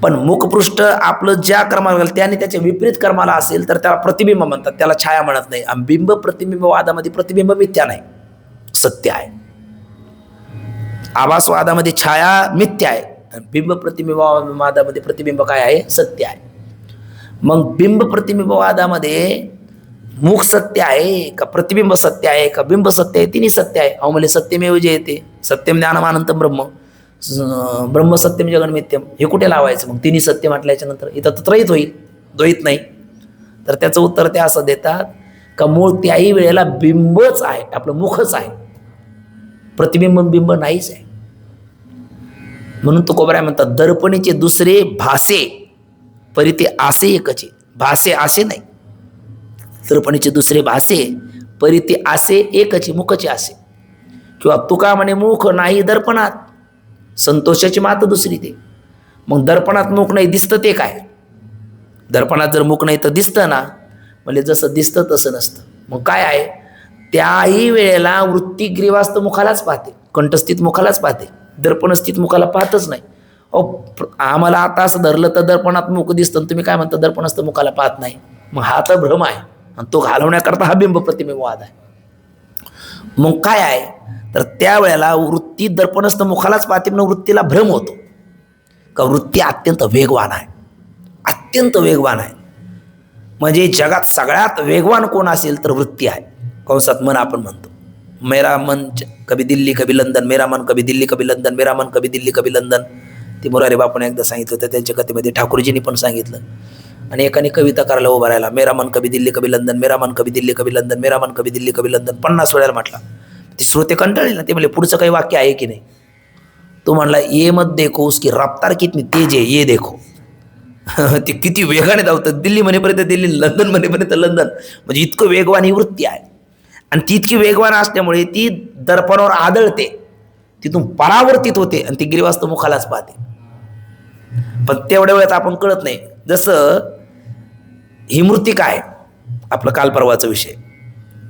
पण मुखपृष्ठ आपलं ज्या कर्माला त्याने त्याच्या विपरीत कर्माला असेल तर त्याला प्रतिबिंब म्हणतात, त्याला छाया म्हणत नाही. आणि बिंब प्रतिबिंब वादामध्ये प्रतिबिंब मिथ्या नाही, सत्य आहे. आभासवादामध्ये छाया मिथ्या आहे आणि बिंब प्रतिबिंब वादामध्ये प्रतिबिंब काय आहे? सत्य आहे. मग बिंब प्रतिबिंब वादामध्ये मुख सत्य आहे का प्रतिबिंब सत्य आहे का बिंब सत्य आहे? तिन्ही सत्य आहे. अहो म्हणजे सत्यमेव जे येते, सत्यम ज्ञानमानंतम ब्रह्म, ब्रह्म सत्यम जगन्मित्यम, हे कुठे लावायचं मग? तिन्ही सत्य म्हटल्याच्या नंतर इथं तर त्रयीत होईल, द्वैत नाही. तर त्याचं उत्तर ते असं देतात का मूळ त्याही वेळेला बिंबच आहे, आपलं मुखच आहे, प्रतिबिंब बिंब नाहीच आहे. म्हणून तुकोबराय म्हणतात, दर्पणीचे दुसरे भासे परी ते आसे एकचे. भासे आसे नाही, दर्पणीचे दुसरे भासे परी ते आसे एकचे, मुखचे आसे. किंवा तुका म्हणे मुख नाही दर्पणात, संतोषाची मात दुसरी ते. मग दर्पणात मुख नाही दिसतं ते काय? दर्पणात जर मुख नाही तर दिसतं ना, म्हणजे जसं दिसतं तसं नसतं. मग काय आहे? त्याही वेळेला वृत्ती ग्रीवास्त मुखालाच पाहते, कंठस्थित मुखालाच पाहते, दर्पणस्थित मुखाला पाहतच नाही. आम्हाला आता असं धरलं तर दर्पणात मुख दिसतं, तुम्ही काय म्हणता दर्पणस्थ मुखाला पाहत नाही. मग हा तर भ्रम आहे आणि तो घालवण्याकरता हा बिंब प्रतिबिंब वाद आहे. मग काय आहे तर त्यावेळेला वृत्ती दर्पणस्थ मुखालाच पाहते, म्हणून वृत्तीला भ्रम होतो का वृत्ती अत्यंत वेगवान आहे, अत्यंत वेगवान आहे. म्हणजे जगात सगळ्यात वेगवान कोण असेल तर वृत्ती आहे. कंसात मन आपण म्हणतो, मेरा मन कभी दिल्ली कभी लंदन, मेरा मन कभी दिल्ली कभी लंदन, मेरा मन कभी दिल्ली कभी लंदन. ते मुरारी बापूने एकदा सांगितलं होतं, त्यांच्या कथेमध्ये ठाकूरजींनी पण सांगितलं. आणि एकाने कविता करायला उभा राहिला, मेरा मन कभी दिल्ली कभी लंदन, मेरा मन कभी दिल्ली कभी लंदन, मेरा मन कभी दिल्ली कभी लंदन, 50 वेळेला म्हटला. ते श्रोते कंटाळले ना, ते म्हणले पुढचं काही वाक्य आहे की नाही. तो म्हणला, ये मत देखो उसकी रफ्तार कितनी तेज है ये देखो. ते किती वेगाने धावतं, दिल्ली म्हणेपर्यंत दिल्ली, लंडन म्हणेपर्यंत लंडन. म्हणजे इतकं वेगवान ही वृत्ती आहे. आणि ती इतकी वेगवान असल्यामुळे ती दर्पणावर आदळते, तिथून परावर्तित होते आणि ती गिरीवास्त मुखालाच पाहते. पण तेवढ्या वेळेत आपण कळत नाही. जसं ही मृत्तिका आहे, आपलं काल परवाचा विषय,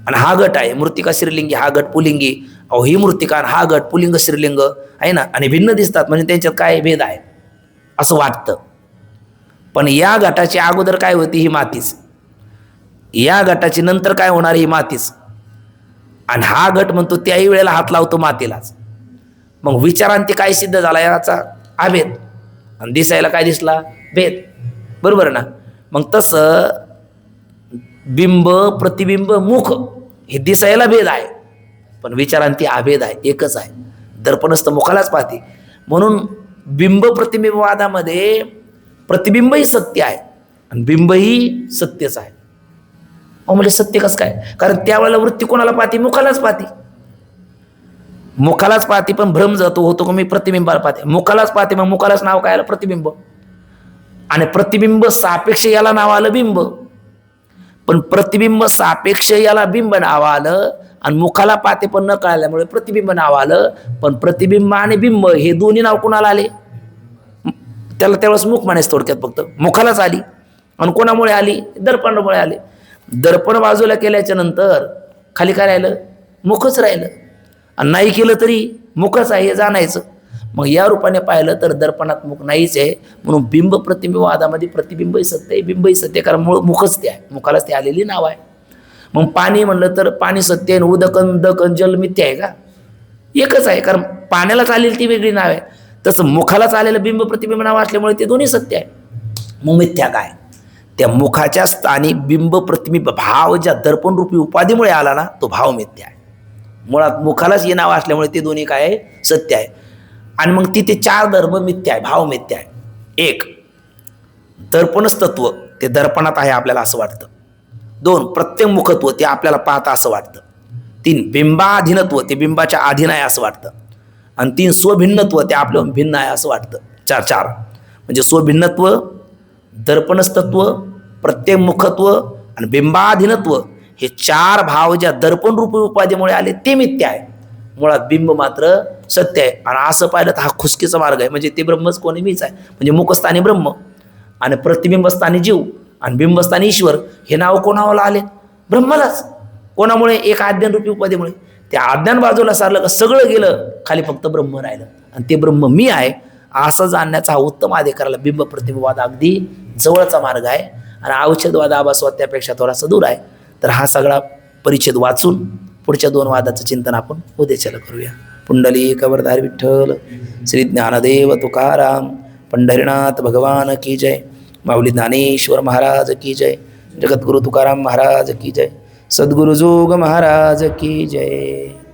आणि हा गट आहे. मृत्तिका श्रीलिंगी, हा गट पुलिंगी. अहो ही मृत्तिका आणि हा गट पुलिंग श्रीलिंग आहे ना, आणि भिन्न दिसतात, म्हणजे त्यांच्यात काय भेद आहे असं वाटतं. पण या गटाची अगोदर काय होती? ही मातीच. या गटाची नंतर काय होणार? ही मातीच. आणि हा गट म्हणतो त्याही वेळेला हात लावतो मातीलाच. मग विचारांती काय सिद्ध झाला? याचा अभेद. आणि दिसायला काय दिसला? भेद. बरोबर ना? मग तसं बिंब प्रतिबिंब मुख हे दिसायला भेद आहे, पण विचारांती अभेद आहे, एकच आहे. दर्पणस्थ मुखालाच पाहते. म्हणून बिंब प्रतिबिंब वादामध्ये प्रतिबिंबही सत्य आहे आणि बिंबही सत्यच आहे. म्हणजे सत्य कसं काय? कारण त्यावेळेला वृत्ती कोणाला पाहते? मुखालाच पाहते. मुखालाच पाहते पण भ्रम जातो, होतो का मी प्रतिबिंबाला पाहते, मुखालाच पाहते मग मुखालाच नाव काय आलं, प्रतिबिंब. आणि प्रतिबिंब सापेक्ष याला नाव आलं बिंब. पण प्रतिबिंब सापेक्ष याला बिंब नाव आलं आणि मुखाला पाहते पण न कळल्यामुळे प्रतिबिंब नाव आलं. पण प्रतिबिंब आणि बिंब हे दोन्ही नाव कोणाला आले, त्याला त्यावेळेस मुख म्हणायचं थोडक्यात, फक्त मुखालाच आली. आणि कोणामुळे आली, दर्पणामुळे आले. दर्पण बाजूला केल्याच्या नंतर खाली काय राहिलं, मुखच राहिलं. आणि नाही केलं तरी मुखच आहे हे जाणायचं. मग या रूपाने पाहिलं तर दर्पणात मुख नाहीच आहे. म्हणून बिंब प्रतिबिंब वादामध्ये प्रतिबिंबही सत्य आहे, बिंबही सत्य आहे, कारण मुखच ते आहे, मुखालाच ते आलेली नाव आहे. मग पाणी म्हणलं तर पाणी सत्य आहे, उदकन दकन जल मिथ्या आहे का, एकच आहे, कारण पाण्यालाच आलेली ती वेगळी नाव आहे. तसं मुखालाच आलेलं बिंब प्रतिबिंब नाव असल्यामुळे ते दोन्ही सत्य आहे. मग मिथ्या काय, त्या मुखाच्या स्थानी बिंब प्रतिबिंब भाव ज्या दर्पण रूपी उपाधीमुळे आला ना, तो भाव मिथ्या आहे. मुळात मुखालाच हे नाव असल्यामुळे ते दोन्ही काय आहे, सत्य आहे. आणि मग तिथे चार धर्म मिथ्या आहे, भाव मिथ्या आहे. एक, दर्पणच तत्व ते दर्पणात आहे आपल्याला असं वाटतं. दोन, प्रत्येक मुखत्व ते आपल्याला पाहता असं वाटतं. तीन, बिंबाधीनत्व ते बिंबाच्या अधीन आहे असं वाटतं. आणि तीन, स्वभिन्नत्व ते आपल्या भिन्न आहे असं वाटतं. चार म्हणजे स्वभिन्नत्व, दर्पणस्तत्व, प्रत्येक मुखत्व आणि बिंबाधीनत्व हे चार भाव ज्या दर्पण रूपी उपाधीमुळे आले ते मिथ्या आहे. मुळात बिंब मात्र सत्य आहे. आणि असं पाहिलं तर हा खुसकीचा मार्ग आहे. म्हणजे ते ब्रह्मच कोणी मीच आहे, म्हणजे मुखस्थानी ब्रह्म आणि प्रतिबिंबस्थानी जीव आणि बिंबस्थानी ईश्वर हे नाव कोणाला आले, ब्रह्मालाच. कोणामुळे, एक अज्ञान रूपी उपाधीमुळे. त्या अज्ञान बाजूला सारलं का सगळं गेलं, खाली फक्त ब्रह्म राहिलं. आणि ते ब्रह्म मी आहे असं जाणण्याचा हा उत्तम अधिकाराला बिंब प्रतिबिंबवाद अगदी जवळचा मार्ग आहे. आणि औषधवाद आभासवाद त्यापेक्षा थोडासा दूर आहे. तर हा सगळा परिच्छेद वाचून पुढच्या दोन वादाचं चिंतन आपण उद्याच्याला करूया. पुंडलिक वरदारी विठ्ठल, श्री ज्ञानदेव तुकाराम, पंढरीनाथ भगवान की जय, माऊली ज्ञानेश्वर महाराज की जय, जगद्गुरु तुकाराम महाराज की जय, सद्गुरु जोग महाराज की जय.